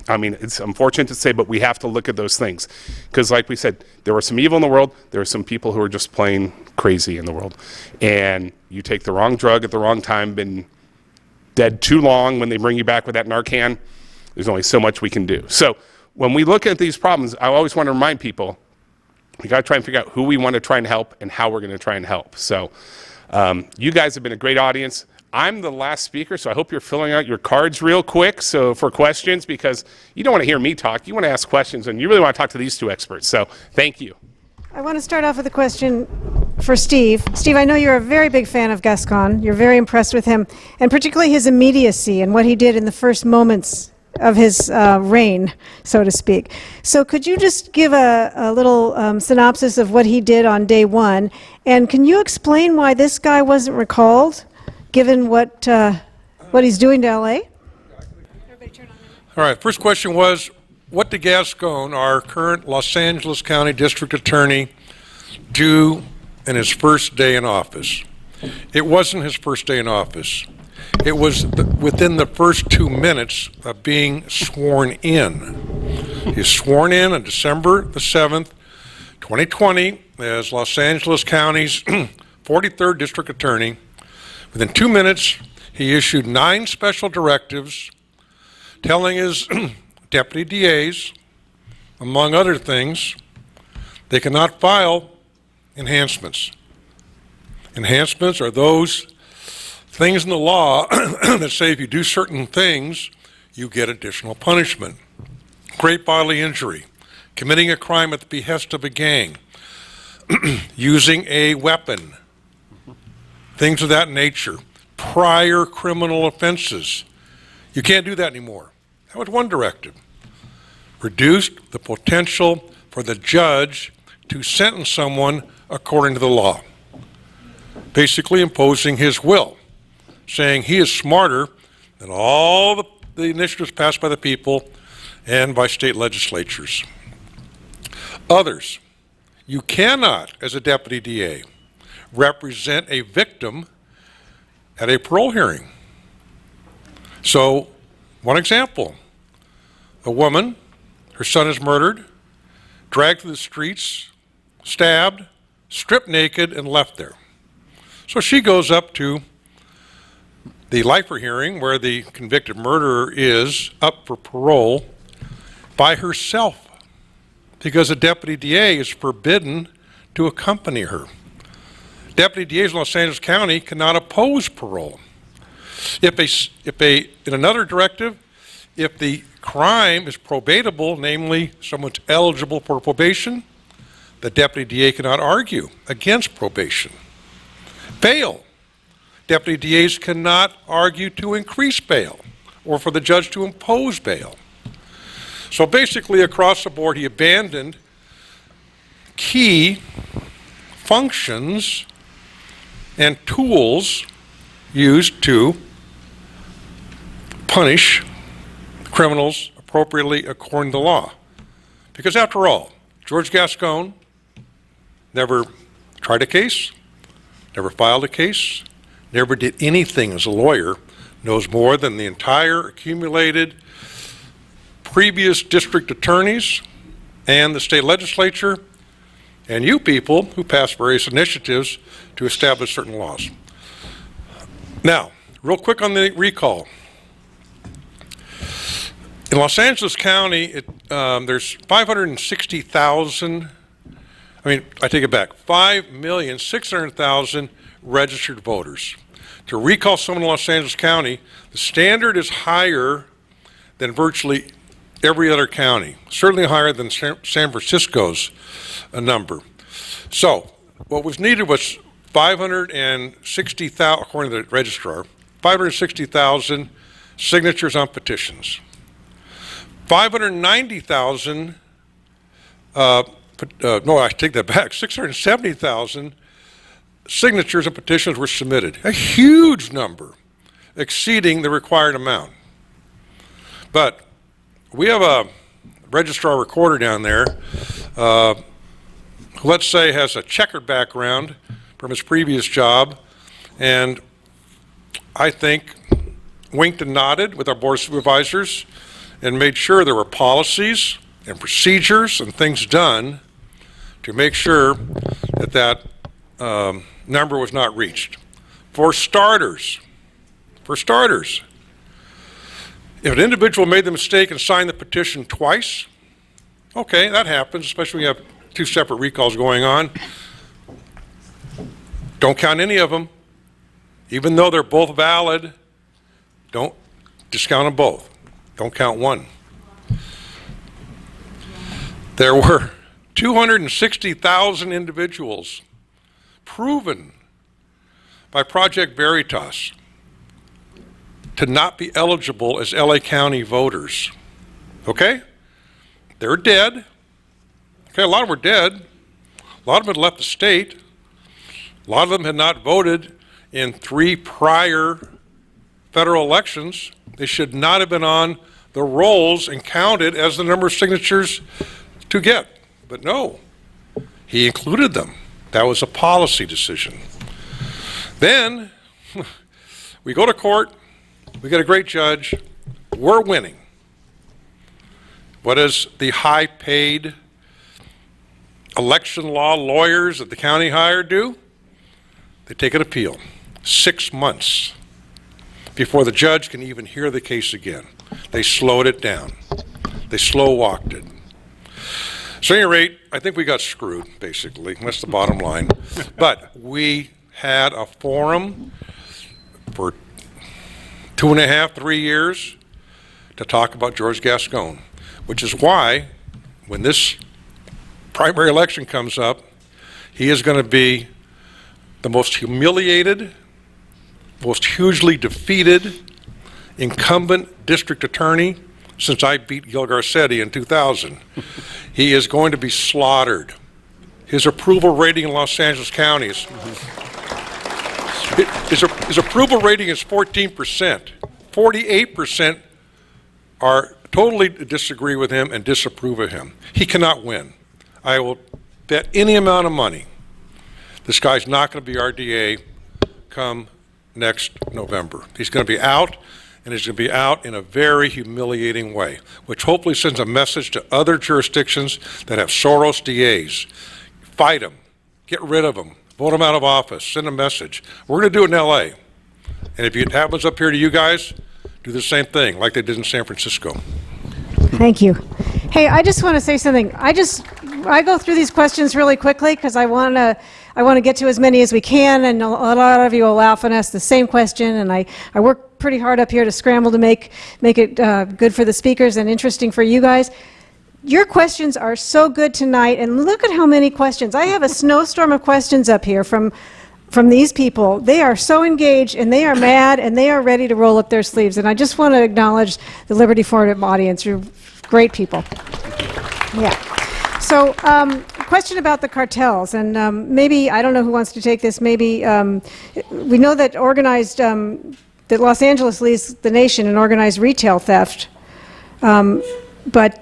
I mean, it's unfortunate to say, but we have to look at those things. Because like we said, there are some evil in the world, there are some people who are just plain crazy in the world. And you take the wrong drug at the wrong time, been dead too long, when they bring you back with that Narcan, there's only so much we can do. So when we look at these problems, I always want to remind people, we got to try and figure out who we want to try and help and how we're going to try and help. So you guys have been a great audience. I'm the last speaker, so I hope you're filling out your cards real quick so for questions, because you don't want to hear me talk. You want to ask questions, and you really want to talk to these two experts. So thank you. I want to start off with a question for Steve. Steve, I know you're a very big fan of Gascon. You're very impressed with him, and particularly his immediacy and what he did in the first moments of his reign, so to speak. So could you just give a little synopsis of what he did on day one, and can you explain why this guy wasn't recalled, given what he's doing to L.A.? All right, first question was, what did Gascon, our current Los Angeles County District Attorney, do in his first day in office? It wasn't his first day in office. It was within the first 2 minutes of being sworn in. He was sworn in on December the 7th, 2020, as Los Angeles County's 43rd District Attorney. Within 2 minutes, he issued 9 special directives telling his deputy DAs, among other things, they cannot file enhancements. Enhancements are those things in the law that say if you do certain things, you get additional punishment. Great bodily injury, committing a crime at the behest of a gang, using a weapon, things of that nature, prior criminal offenses. You can't do that anymore. That was one directive. Reduced the potential for the judge to sentence someone according to the law. Basically imposing his will, saying he is smarter than all the initiatives passed by the people and by state legislatures. Others, you cannot, as a deputy DA, represent a victim at a parole hearing. So, one example, a woman, her son is murdered, dragged through the streets, stabbed, stripped naked, and left there. So she goes up to the lifer hearing where the convicted murderer is up for parole by herself because a deputy DA is forbidden to accompany her. Deputy DAs in Los Angeles County cannot oppose parole. In another directive, if the crime is probatable, namely someone's eligible for probation, the deputy DA cannot argue against probation. Bail. Deputy DAs cannot argue to increase bail or for the judge to impose bail. So basically, across the board, he abandoned key functions and tools used to punish criminals appropriately according to law. Because after all, George Gascon never tried a case, never filed a case, never did anything as a lawyer, knows more than the entire accumulated previous district attorneys and the state legislature and you people who passed various initiatives to establish certain laws. Now, real quick on the recall. In Los Angeles County, there's 560,000, I take it back, 5,600,000 registered voters. To recall someone in Los Angeles County, the standard is higher than virtually every other county, certainly higher than San Francisco's number. So, what was needed was 560,000, according to the registrar, 560,000 signatures on petitions. 590,000, no, I take that back, 670,000 signatures and petitions were submitted. A huge number, exceeding the required amount. But we have a registrar recorder down there who, let's say, has a checkered background from his previous job, and I think winked and nodded with our board of supervisors and made sure there were policies and procedures and things done to make sure that number was not reached. For starters, if an individual made the mistake and signed the petition twice, okay, that happens, especially when you have 2 separate recalls going on. Don't count any of them. Even though they're both valid, don't discount them both. Don't count one. There were 260,000 individuals proven by Project Veritas to not be eligible as LA County voters. Okay? They're dead. Okay, a lot of them were dead. A lot of them had left the state. A lot of them had not voted in 3 prior federal elections. They should not have been on the rolls and counted as the number of signatures to get. But no, he included them. That was a policy decision. Then we go to court, we get a great judge, we're winning. What does the high-paid election law lawyers that the county hired do? They take an appeal. 6 months before the judge can even hear the case again. They slowed it down. They slow-walked it. So at any rate, I think we got screwed, basically. That's the bottom line. But we had a forum for 2.5, 3 years to talk about George Gascon, which is why when this primary election comes up, he is going to be the most humiliated, most hugely defeated incumbent district attorney since I beat Gil Garcetti in 2000. He is going to be slaughtered. His approval rating in Los Angeles County is, his approval rating is 14%. 48% are totally disagree with him and disapprove of him. He cannot win. I will bet any amount of money this guy's not going to be our DA come next November. He's going to be out, and he's going to be out in a very humiliating way, which hopefully sends a message to other jurisdictions that have Soros DAs. Fight him. Get rid of him. Vote him out of office. Send a message. We're going to do it in LA. And if it happens up here to you guys, do the same thing like they did in San Francisco. Thank you. Hey, I just want to say something. I go through these questions really quickly because I want to get to as many as we can, and a lot of you will laugh and ask the same question, and I work pretty hard up here to scramble to make it good for the speakers and interesting for you guys. Your questions are so good tonight, and look at how many questions. I have a snowstorm of questions up here from these people. They are so engaged, and they are mad, and they are ready to roll up their sleeves, and I just want to acknowledge the Liberty Forum audience. You're great people. Yeah. So, question about the cartels, and maybe, I don't know who wants to take this, maybe, we know that that Los Angeles leads the nation in organized retail theft, but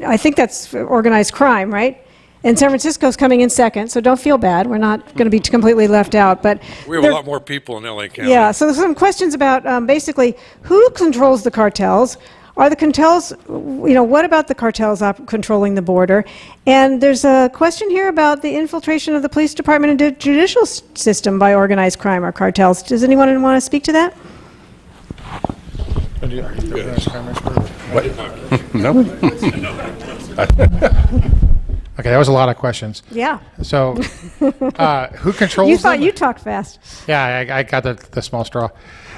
I think that's organized crime, right? And San Francisco's coming in second, so don't feel bad. We're not going to be completely left out, but we have a lot more people in LA County. Yeah, so there's some questions about basically who controls the cartels. Are the cartels, what about the cartels controlling the border? And there's a question here about the infiltration of the police department and the judicial system by organized crime or cartels. Does anyone want to speak to that? No. Okay, that was a lot of questions. Yeah. So, who controls You thought them? you talked fast. Yeah, I got the small straw.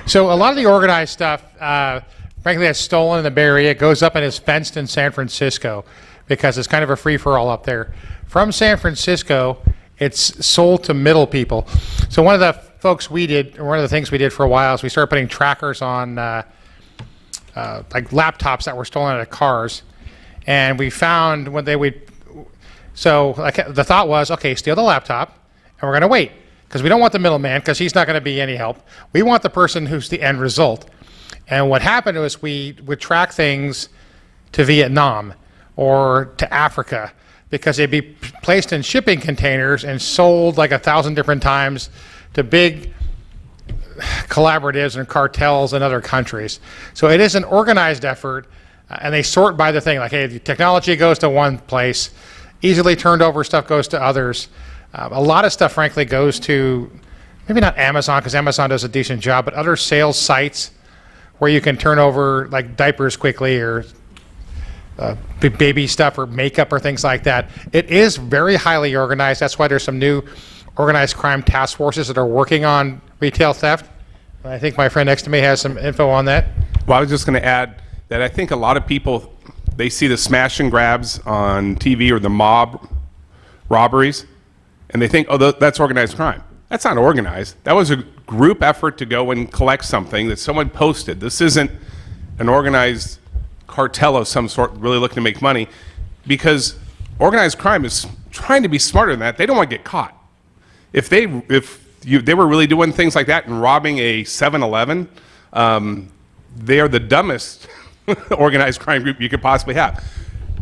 So a lot of the organized stuff, frankly, that's stolen in the Bay Area. It goes up and is fenced in San Francisco because it's kind of a free-for-all up there. From San Francisco, it's sold to middle people. So one of the things we did for a while is we started putting trackers on like laptops that were stolen out of cars, and we found when the thought was, okay, steal the laptop, and we're going to wait because we don't want the middleman because he's not going to be any help. We want the person who's the end result. And what happened was we would track things to Vietnam or to Africa because they'd be placed in shipping containers and sold like 1,000 different times to big collaboratives and cartels in other countries. So it is an organized effort, and they sort by the thing, like, hey, the technology goes to one place, easily turned over stuff goes to others. A lot of stuff, frankly, goes to, maybe not Amazon, because Amazon does a decent job, but other sales sites where you can turn over like diapers quickly or baby stuff or makeup or things like that. It is very highly organized. That's why there's some new organized crime task forces that are working on retail theft. I think my friend next to me has some info on that. Well, I was just going to add that I think a lot of people, they see the smash and grabs on TV or the mob robberies, and they think, oh, that's organized crime. That's not organized. That was a group effort to go and collect something that someone posted. This isn't an organized cartel of some sort really looking to make money, because organized crime is trying to be smarter than that. They don't want to get caught. If they were really doing things like that and robbing a 7-Eleven, they are the dumbest organized crime group you could possibly have.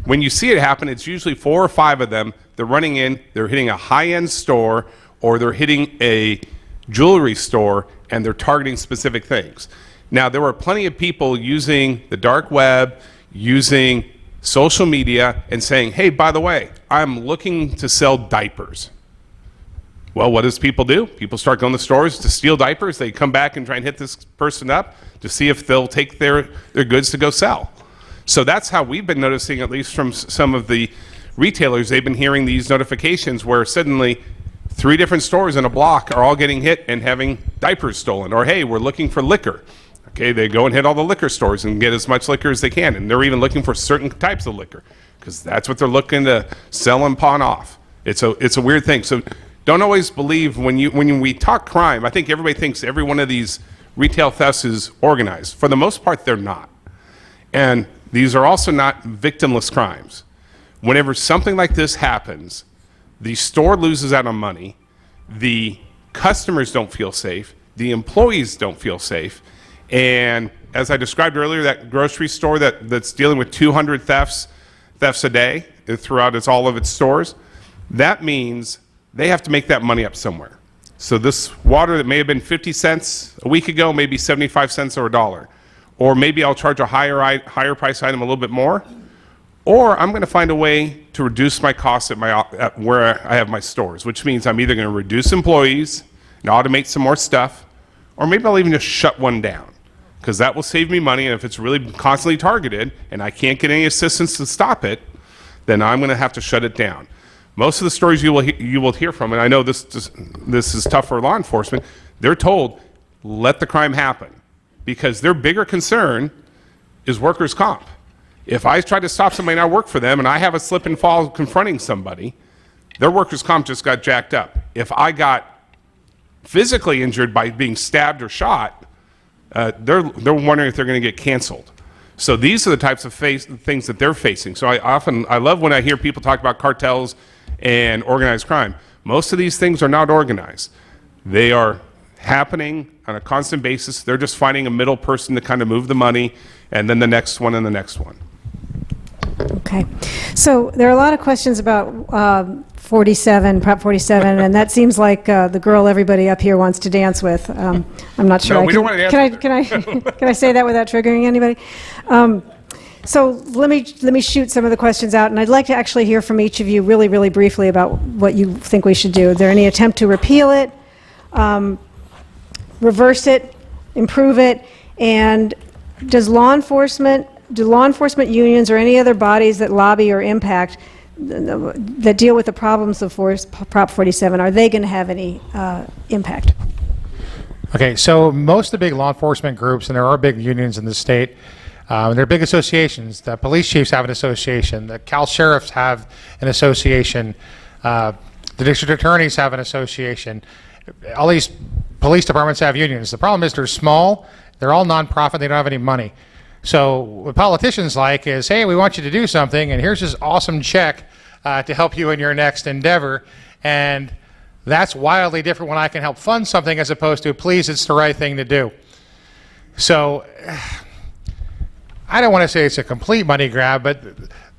When you see it happen, it's usually 4 or 5 of them. They're running in, they're hitting a high-end store, or they're hitting a jewelry store, and they're targeting specific things. Now, there were plenty of people using the dark web, using social media, and saying, hey, by the way, I'm looking to sell diapers. Well, what does people do? People start going to stores to steal diapers. They come back and try and hit this person up to see if they'll take their goods to go sell. So that's how we've been noticing, at least from some of the retailers. They've been hearing these notifications where suddenly 3 different stores in a block are all getting hit and having diapers stolen. Or, hey, we're looking for liquor. Okay, they go and hit all the liquor stores and get as much liquor as they can. And they're even looking for certain types of liquor because that's what they're looking to sell and pawn off. It's a weird thing. So don't always believe when we talk crime. I think everybody thinks every one of these retail thefts is organized. For the most part, they're not. And these are also not victimless crimes. Whenever something like this happens, the store loses out on money, the customers don't feel safe, the employees don't feel safe, and as I described earlier, that grocery store that's dealing with 200 thefts a day throughout all of its stores, that means they have to make that money up somewhere. So this water that may have been 50 cents a week ago may be 75 cents or $1. Or maybe I'll charge a higher price item a little bit more. Or I'm going to find a way to reduce my costs at where I have my stores, which means I'm either going to reduce employees and automate some more stuff, or maybe I'll even just shut one down, because that will save me money. And if it's really constantly targeted and I can't get any assistance to stop it, then I'm going to have to shut it down. Most of the stories you will hear from, and I know this is tough for law enforcement, they're told, let the crime happen, because their bigger concern is workers' comp. If I try to stop somebody and I work for them and I have a slip and fall confronting somebody, their workers' comp just got jacked up. If I got physically injured by being stabbed or shot, they're wondering if they're going to get canceled. So these are the types of things that they're facing. So I love when I hear people talk about cartels and organized crime. Most of these things are not organized. They are happening on a constant basis. They're just finding a middle person to kind of move the money, and then the next one and the next one. Okay. So there are a lot of questions about 47, Prop 47, and that seems like the girl everybody up here wants to dance with. I'm not sure. No, we don't want to dance with her. Can I say that without triggering anybody? So let me shoot some of the questions out, and I'd like to actually hear from each of you really, really briefly about what you think we should do. Is there any attempt to repeal it, reverse it, improve it, and do law enforcement unions or any other bodies that lobby or impact that deal with the problems of Prop 47, are they going to have any impact? Okay, so most of the big law enforcement groups, and there are big unions in the state, there are big associations. The police chiefs have an association. The Cal sheriffs have an association. The district attorneys have an association. All these police departments have unions. The problem is they're small. They're all nonprofit. They don't have any money. So what politicians like is, hey, we want you to do something, and here's this awesome check to help you in your next endeavor. And that's wildly different when I can help fund something as opposed to, please, it's the right thing to do. So I don't want to say it's a complete money grab, but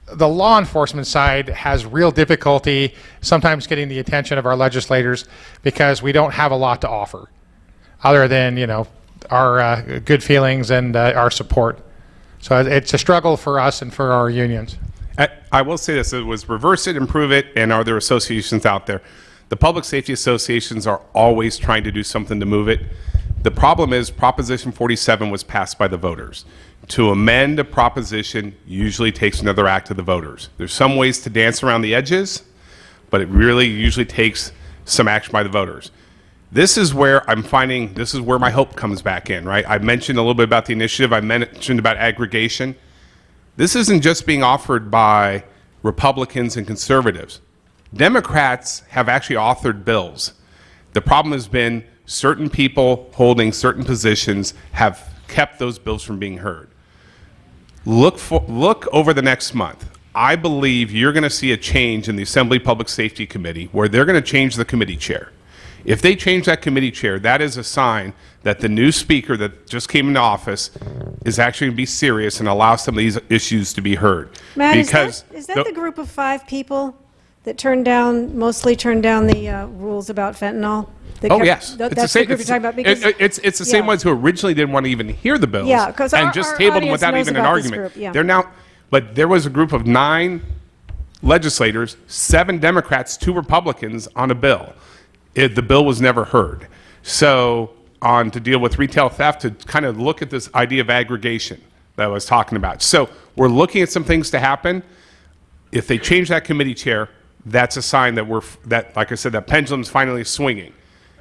the law enforcement side has real difficulty sometimes getting the attention of our legislators because we don't have a lot to offer other than, our good feelings and our support. So it's a struggle for us and for our unions. I will say this, it was reverse it, improve it, and are there associations out there? The public safety associations are always trying to do something to move it. The problem is Proposition 47 was passed by the voters. To amend a proposition usually takes another act of the voters. There's some ways to dance around the edges, but it really usually takes some action by the voters. This is where my hope comes back in, right? I mentioned a little bit about the initiative. I mentioned about aggregation. This isn't just being offered by Republicans and conservatives. Democrats have actually authored bills. The problem has been certain people holding certain positions have kept those bills from being heard. Look over the next month. I believe you're going to see a change in the Assembly Public Safety Committee where they're going to change the committee chair. If they change that committee chair, that is a sign that the new speaker that just came into office is actually going to be serious and allow some of these issues to be heard. Matt, because is that the group of 5 people that mostly turned down the rules about fentanyl? Yes. That's the group you're talking about? Because, it's the same ones who originally didn't want to even hear the bills. Yeah, 'cause and our just tabled them audience without knows even an about this argument. group, yeah. They're now, but there was a group of 9 legislators, 7 Democrats, 2 Republicans on a bill. The bill was never heard. So to deal with retail theft, to kind of look at this idea of aggregation that I was talking about. So we're looking at some things to happen. If they change that committee chair, that's a sign that like I said, that pendulum's finally swinging.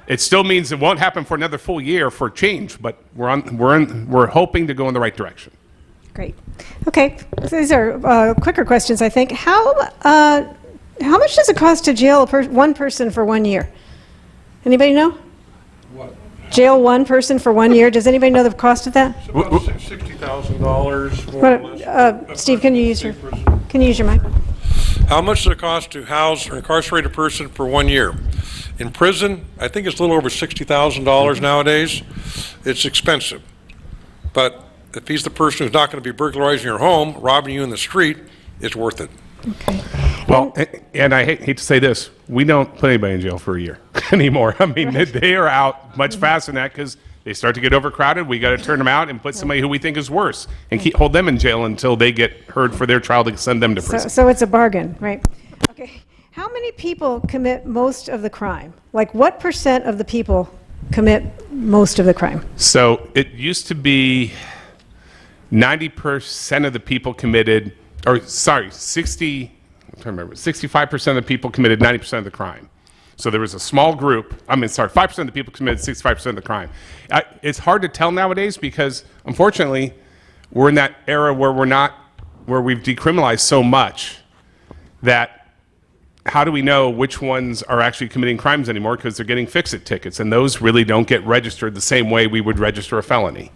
It still means it won't happen for another full year for change, but we're hoping to go in the right direction. Great. Okay, these are quicker questions, I think. How much does it cost to jail one person for 1 year? Anybody know? What? Jail one person for 1 year. Does anybody know the cost of that? It's about $60,000. Steve, can you use your mic? How much does it cost to house or incarcerate a person for 1 year? In prison, I think it's a little over $60,000 nowadays. It's expensive. But if he's the person who's not going to be burglarizing your home, robbing you in the street, it's worth it. Okay. Well, and I hate to say this, we don't put anybody in jail for a year anymore. I mean, they are out much faster than that because they start to get overcrowded. We got to turn them out and put somebody who we think is worse and hold them in jail until they get heard for their trial to send them to prison. So it's a bargain, right? Okay. How many people commit most of the crime? Like what % of the people commit most of the crime? So it used to be 90% of the people committed, 65% of the people committed 90% of the crime. So there was a small group, 5% of the people committed 65% of the crime. It's hard to tell nowadays because, unfortunately, we're in that era where we've decriminalized so much that how do we know which ones are actually committing crimes anymore because they're getting fix-it tickets, and those really don't get registered the same way we would register a felony.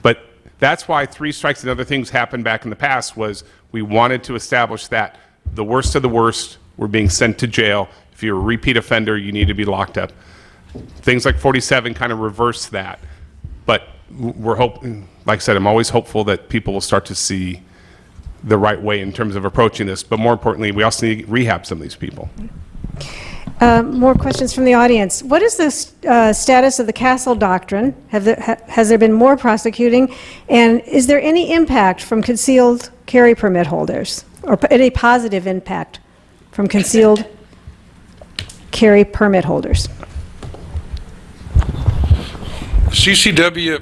But that's why 3 strikes and other things happened back in the past was we wanted to establish that the worst of the worst were being sent to jail. If you're a repeat offender, you need to be locked up. Things like 47 kind of reverse that. But we're hoping, like I said, I'm always hopeful that people will start to see the right way in terms of approaching this. But more importantly, we also need to rehab some of these people. More questions from the audience. What is the status of the Castle Doctrine? Has there been more prosecuting? And is there any impact from concealed carry permit holders? Or any positive impact from concealed carry permit holders? CCW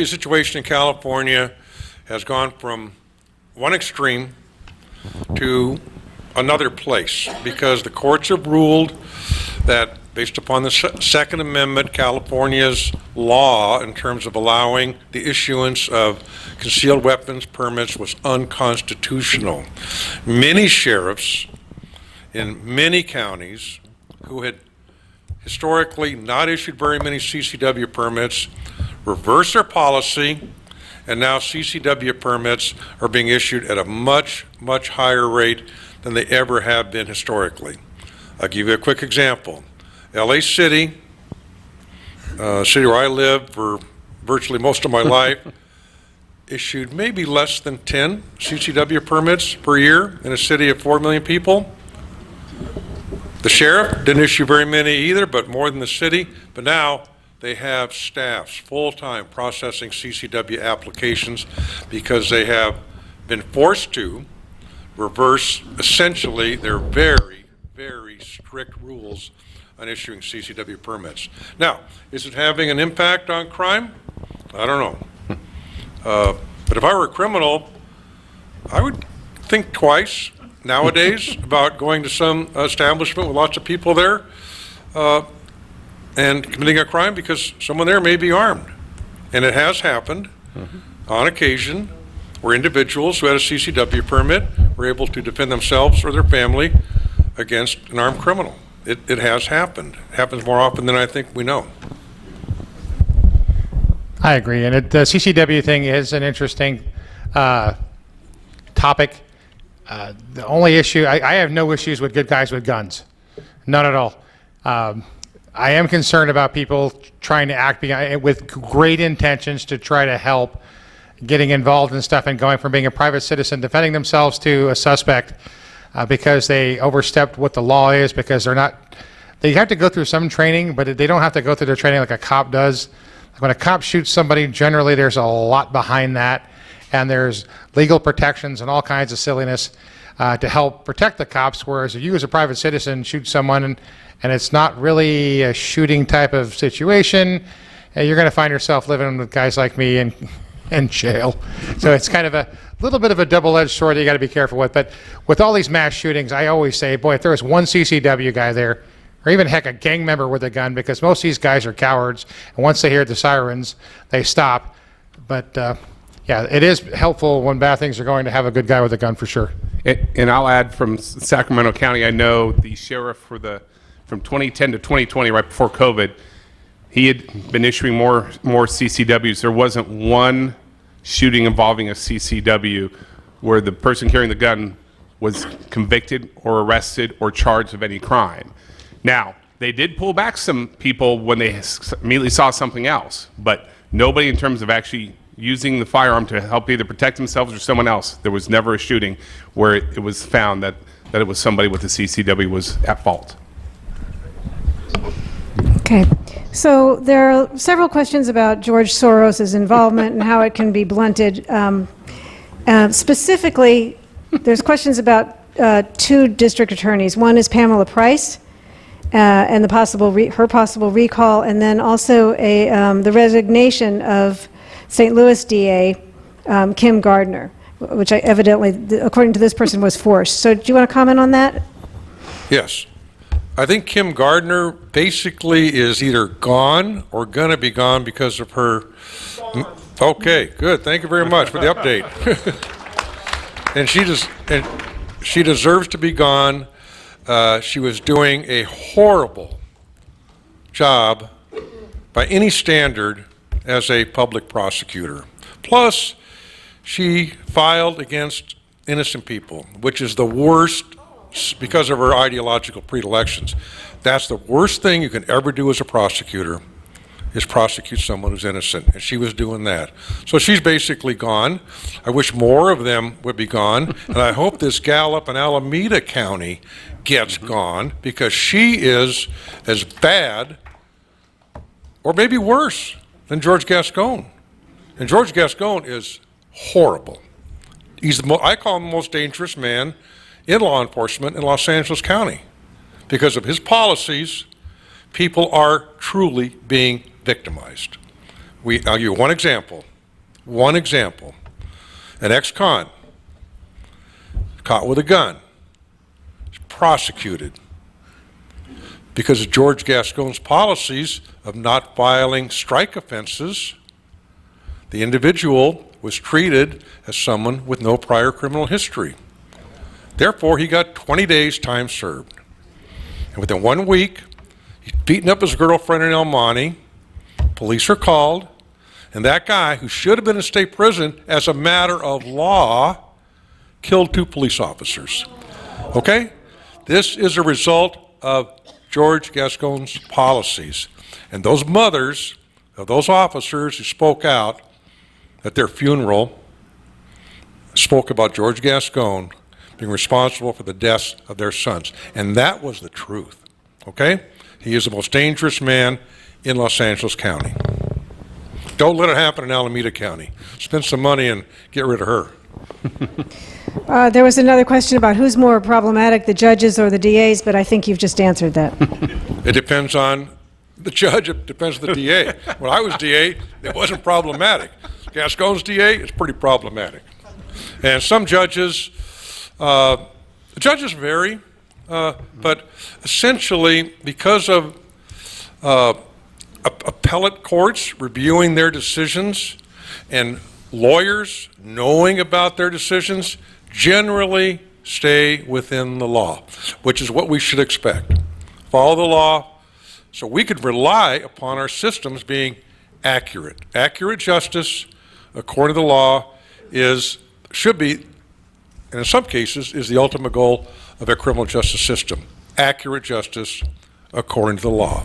situation in California has gone from one extreme to another place because the courts have ruled that based upon the Second Amendment, California's law in terms of allowing the issuance of concealed weapons permits was unconstitutional. Many sheriffs in many counties who had historically not issued very many CCW permits reversed their policy, and now CCW permits are being issued at a much, much higher rate than they ever have been historically. I'll give you a quick example. LA City, city where I lived for virtually most of my life, issued maybe less than 10 CCW permits per year in a city of 4 million people. The sheriff didn't issue very many either, but more than the city. But now they have staffs full-time processing CCW applications because they have been forced to reverse essentially their very, very strict rules on issuing CCW permits. Now, is it having an impact on crime? I don't know. But if I were a criminal, I would think twice nowadays about going to some establishment with lots of people there and committing a crime because someone there may be armed. And it has happened on occasion where individuals who had a CCW permit were able to defend themselves or their family against an armed criminal. It has happened. It happens more often than I think we know. I agree, and the CCW thing is an interesting topic. The only issue, I have no issues with good guys with guns, none at all. I am concerned about people trying to act with great intentions to try to help, getting involved in stuff and going from being a private citizen, defending themselves to a suspect because they overstepped what the law is, because they have to go through some training, but they don't have to go through their training like a cop does. When a cop shoots somebody, generally there's a lot behind that, and there's legal protections and all kinds of silliness to help protect the cops, whereas if you as a private citizen shoot someone and it's not really a shooting type of situation, you're going to find yourself living with guys like me in jail. So it's kind of a little bit of a double-edged sword that you got to be careful with. But with all these mass shootings, I always say, boy, if there was one CCW guy there, or even heck, a gang member with a gun, because most of these guys are cowards, and once they hear the sirens, they stop. But yeah, it is helpful when bad things are going to have a good guy with a gun for sure. And I'll add, from Sacramento County, I know the sheriff from 2010 to 2020, right before COVID, he had been issuing more CCWs. There wasn't one shooting involving a CCW where the person carrying the gun was convicted or arrested or charged of any crime. Now, they did pull back some people when they immediately saw something else, but nobody in terms of actually using the firearm to help either protect themselves or someone else. There was never a shooting where it was found that it was somebody with a CCW was at fault. Okay, so there are several questions about George Soros' involvement and how it can be blunted. Specifically, there's questions about two district attorneys. One is Pamela Price and her possible recall, and then also the resignation of St. Louis DA Kim Gardner, which evidently, according to this person, was forced. So do you want to comment on that? Yes. I think Kim Gardner basically is either gone or going to be gone because of her... Okay, good. Thank you very much for the update. And she deserves to be gone. She was doing a horrible job by any standard as a public prosecutor. Plus, she filed against innocent people, which is the worst because of her ideological predilections. That's the worst thing you can ever do as a prosecutor, is prosecute someone who's innocent, and she was doing that. So she's basically gone. I wish more of them would be gone, and I hope this gal up in Alameda County gets gone, because she is as bad, or maybe worse, than George Gascon. And George Gascon is horrible. I call him the most dangerous man in law enforcement in Los Angeles County. Because of his policies, people are truly being victimized. I'll give you one example. An ex-con caught with a gun, prosecuted because of George Gascon's policies of not filing strike offenses. The individual was treated as someone with no prior criminal history. Therefore, he got 20 days time served. And within 1 week, he's beaten up his girlfriend in El Monte. Police are called, and that guy, who should have been in state prison as a matter of law, killed 2 police officers. Okay? This is a result of George Gascon's policies. And those mothers of those officers who spoke out at their funeral spoke about George Gascon being responsible for the deaths of their sons. And that was the truth. Okay? He is the most dangerous man in Los Angeles County. Don't let it happen in Alameda County. Spend some money and get rid of her. There was another question about who's more problematic, the judges or the DAs, but I think you've just answered that. It depends on the judge. It depends on the DA. When I was DA, it wasn't problematic. Gascon's DA is pretty problematic. And some judges, judges vary, but essentially because of appellate courts reviewing their decisions and lawyers knowing about their decisions, generally stay within the law, which is what we should expect. Follow the law so we could rely upon our systems being accurate. Accurate justice, according to the law, should be, and in some cases, is the ultimate goal of a criminal justice system. Accurate justice according to the law.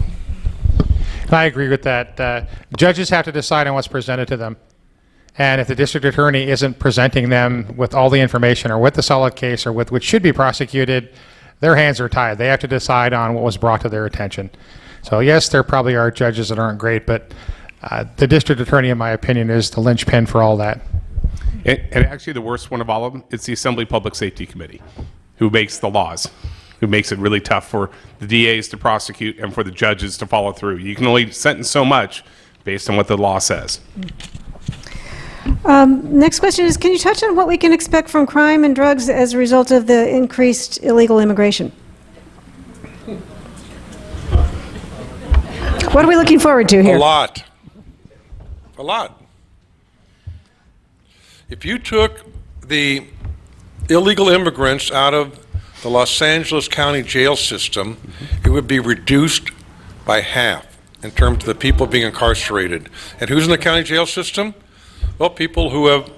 I agree with that. Judges have to decide on what's presented to them. And if the district attorney isn't presenting them with all the information or with the solid case or with which should be prosecuted, their hands are tied. They have to decide on what was brought to their attention. So yes, there probably are judges that aren't great, but the district attorney, in my opinion, is the linchpin for all that. And actually the worst one of all of them, it's the Assembly Public Safety Committee who makes the laws, who makes it really tough for the DAs to prosecute and for the judges to follow through. You can only sentence so much based on what the law says. Next question is, can you touch on what we can expect from crime and drugs as a result of the increased illegal immigration? What are we looking forward to here? A lot. A lot. If you took the illegal immigrants out of the Los Angeles County jail system, it would be reduced by half in terms of the people being incarcerated. And who's in the county jail system? Well, people who have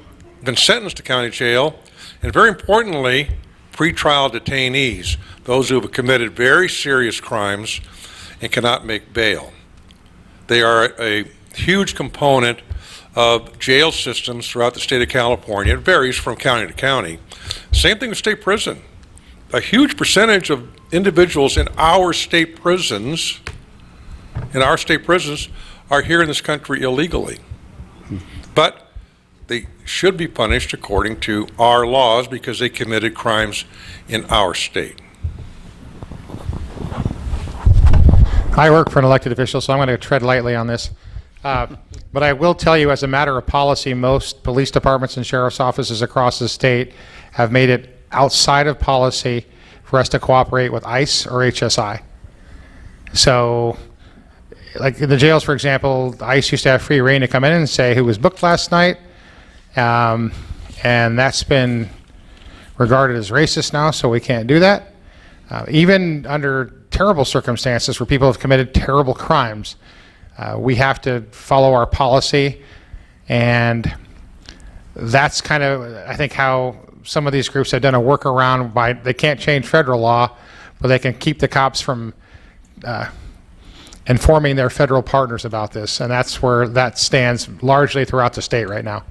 been sentenced to county jail, and very importantly, pretrial detainees, those who have committed very serious crimes and cannot make bail. They are a huge component of jail systems throughout the state of California. It varies from county to county. Same thing with state prison. A huge percentage of individuals in our state prisons, are here in this country illegally. But they should be punished according to our laws because they committed crimes in our state. I work for an elected official, so I'm going to tread lightly on this. But I will tell you, as a matter of policy, most police departments and sheriff's offices across the state have made it outside of policy for us to cooperate with ICE or HSI. So, like in the jails, for example, ICE used to have free reign to come in and say who was booked last night, and that's been regarded as racist now, so we can't do that. Even under terrible circumstances where people have committed terrible crimes, we have to follow our policy, and that's kind of, I think, how some of these groups have done a workaround by, they can't change federal law, but they can keep the cops from informing their federal partners about this, and that's where that stands largely throughout the state right now.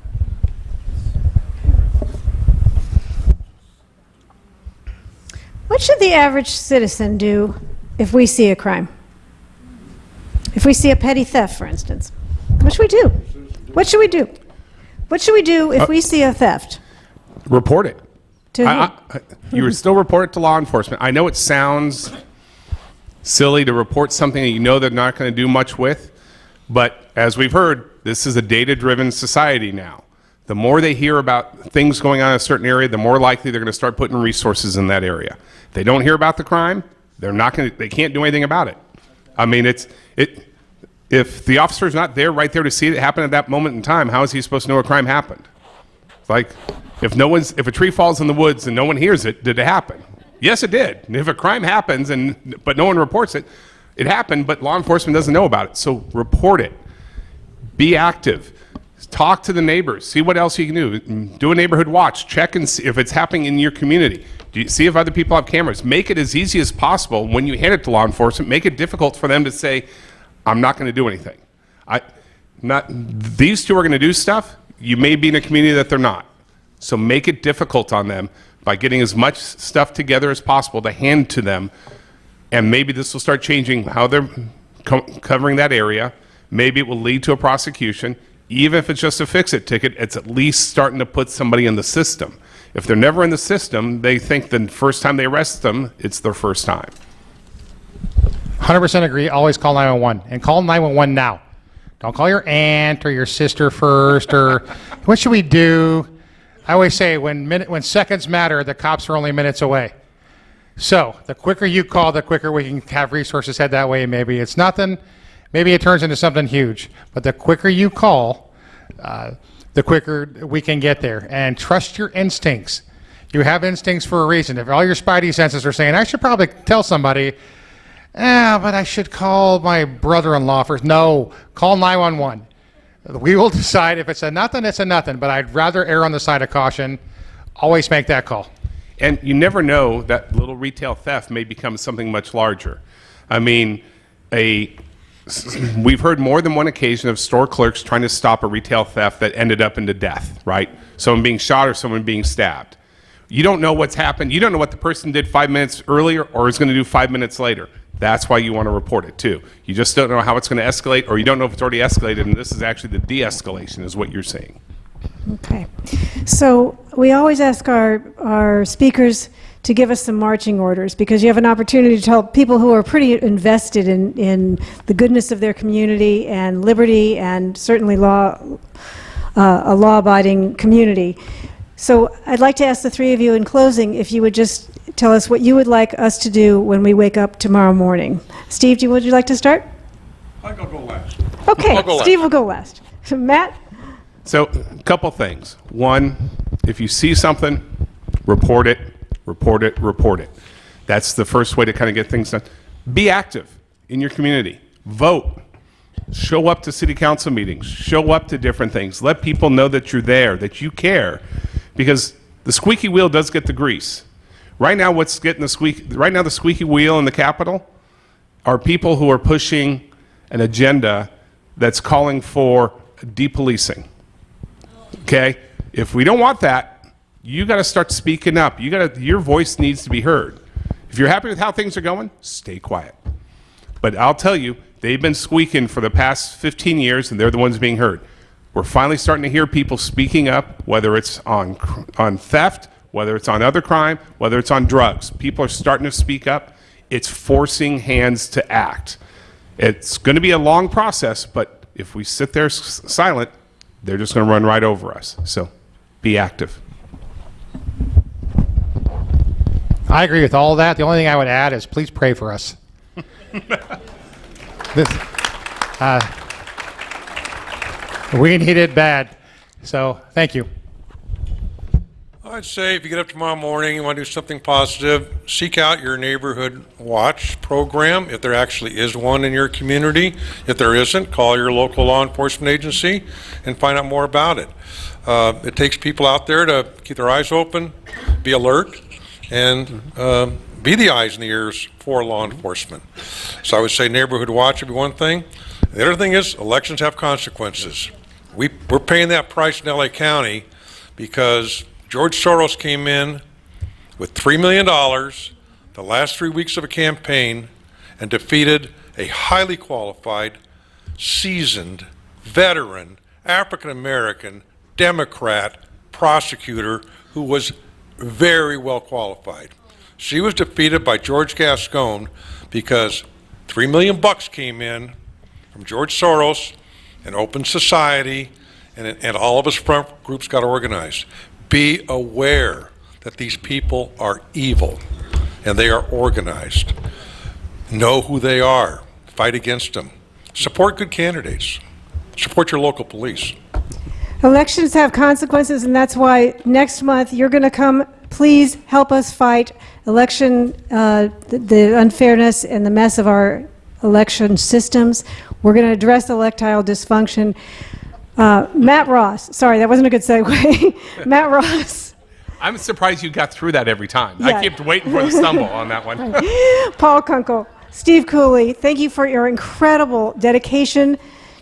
What should the average citizen do if we see a crime? If we see a petty theft, for instance, what should we do? What should we do? What should we do if we see a theft? Report it. To who? You would still report it to law enforcement. I know it sounds silly to report something that you know they're not going to do much with, but as we've heard, this is a data-driven society now. The more they hear about things going on in a certain area, the more likely they're going to start putting resources in that area. If they don't hear about the crime, they can't do anything about it. I mean, if the officer's not there, right there to see it happen at that moment in time, how is he supposed to know a crime happened? It's like, if a tree falls in the woods and no one hears it, did it happen? Yes, it did. And if a crime happens but no one reports it, it happened, but law enforcement doesn't know about it. So report it. Be active. Talk to the neighbors. See what else you can do. Do a neighborhood watch. Check and see if it's happening in your community. See if other people have cameras. Make it as easy as possible when you hand it to law enforcement. Make it difficult for them to say, I'm not going to do anything. These two are going to do stuff. You may be in a community that they're not. So make it difficult on them by getting as much stuff together as possible to hand to them. And maybe this will start changing how they're covering that area. Maybe it will lead to a prosecution. Even if it's just a fix-it ticket, it's at least starting to put somebody in the system. If they're never in the system, they think the first time they arrest them, it's their first time. 100% agree. Always call 911, and call 911 now. Don't call your aunt or your sister first, or what should we do? I always say when seconds matter, the cops are only minutes away. So the quicker you call, the quicker we can have resources head that way. Maybe it's nothing. Maybe it turns into something huge. But the quicker you call, the quicker we can get there. And trust your instincts. You have instincts for a reason. If all your spidey senses are saying, I should probably tell somebody, but I should call my brother-in-law first. No, call 911. We will decide if it's a nothing, it's a nothing. But I'd rather err on the side of caution. Always make that call. And you never know, that little retail theft may become something much larger. I mean, a we've heard more than one occasion of store clerks trying to stop a retail theft that ended up into death, right? Someone being shot or someone being stabbed. You don't know what's happened. You don't know what the person did 5 minutes earlier or is going to do 5 minutes later. That's why you want to report it too. You just don't know how it's going to escalate, or you don't know if it's already escalated, and this is actually the de-escalation is what you're seeing. Okay. So we always ask our speakers to give us some marching orders, because you have an opportunity to tell people who are pretty invested in the goodness of their community and liberty and certainly a law-abiding community. So I'd like to ask the three of you in closing if you would just tell us what you would like us to do when we wake up tomorrow morning. Steve, would you like to start? I'll go last. Okay, I'll go Steve last. will go last. Matt? So a couple things. One, if you see something, report it, report it, report it. That's the first way to kind of get things done. Be active in your community. Vote. Show up to city council meetings. Show up to different things. Let people know that you're there, that you care, because the squeaky wheel does get the grease. Right now, the squeaky wheel in the Capitol are people who are pushing an agenda that's calling for depolicing. Okay? If we don't want that, you got to start speaking up. Your voice needs to be heard. If you're happy with how things are going, stay quiet. But I'll tell you, they've been squeaking for the past 15 years, and they're the ones being heard. We're finally starting to hear people speaking up, whether it's on theft, whether it's on other crime, whether it's on drugs. People are starting to speak up. It's forcing hands to act. It's going to be a long process, but if we sit there silent, they're just going to run right over us. So be active. I agree with all of that. The only thing I would add is please pray for us. We need it bad. So thank you. I'd say if you get up tomorrow morning, you want to do something positive, seek out your neighborhood watch program, if there actually is one in your community. If there isn't, call your local law enforcement agency and find out more about it. It takes people out there to keep their eyes open, be alert, and be the eyes and the ears for law enforcement. So I would say neighborhood watch would be one thing. The other thing is elections have consequences. We're paying that price in LA County because George Soros came in with $3 million the last 3 weeks of a campaign and defeated a highly qualified, seasoned, veteran, African-American, Democrat prosecutor who was very well qualified. She was defeated by George Gascon because $3 million came in from George Soros and Open Society, and all of us front groups got organized. Be aware that these people are evil and they are organized. Know who they are. Fight against them. Support good candidates. Support your local police. Elections have consequences, and that's why next month you're going to come. Please help us fight election, the unfairness and the mess of our election systems. We're going to address electoral dysfunction. Matt Ross, sorry, that wasn't a good segue. Matt Ross. I'm surprised you got through that every time. Yeah. I kept waiting for the stumble on that one. Paul Kunkel, Steve Cooley, thank you for your incredible dedication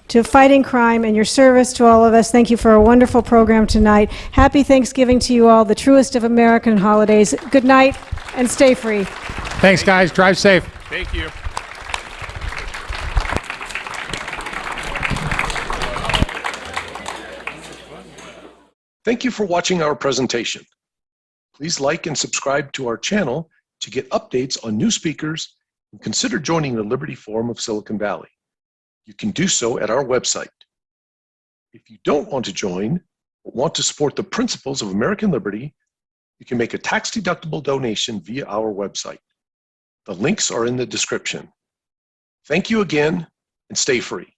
to fighting crime and your service to all of us. Thank you for a wonderful program tonight. Happy Thanksgiving to you all, the truest of American holidays. Good night and stay free. Thanks, guys. Drive safe. Thank you. Thank you for watching our presentation. Please like and subscribe to our channel to get updates on new speakers, and consider joining the Liberty Forum of Silicon Valley. You can do so at our website. If you don't want to join, but want to support the principles of American liberty, you can make a tax-deductible donation via our website. The links are in the description. Thank you again, and stay free.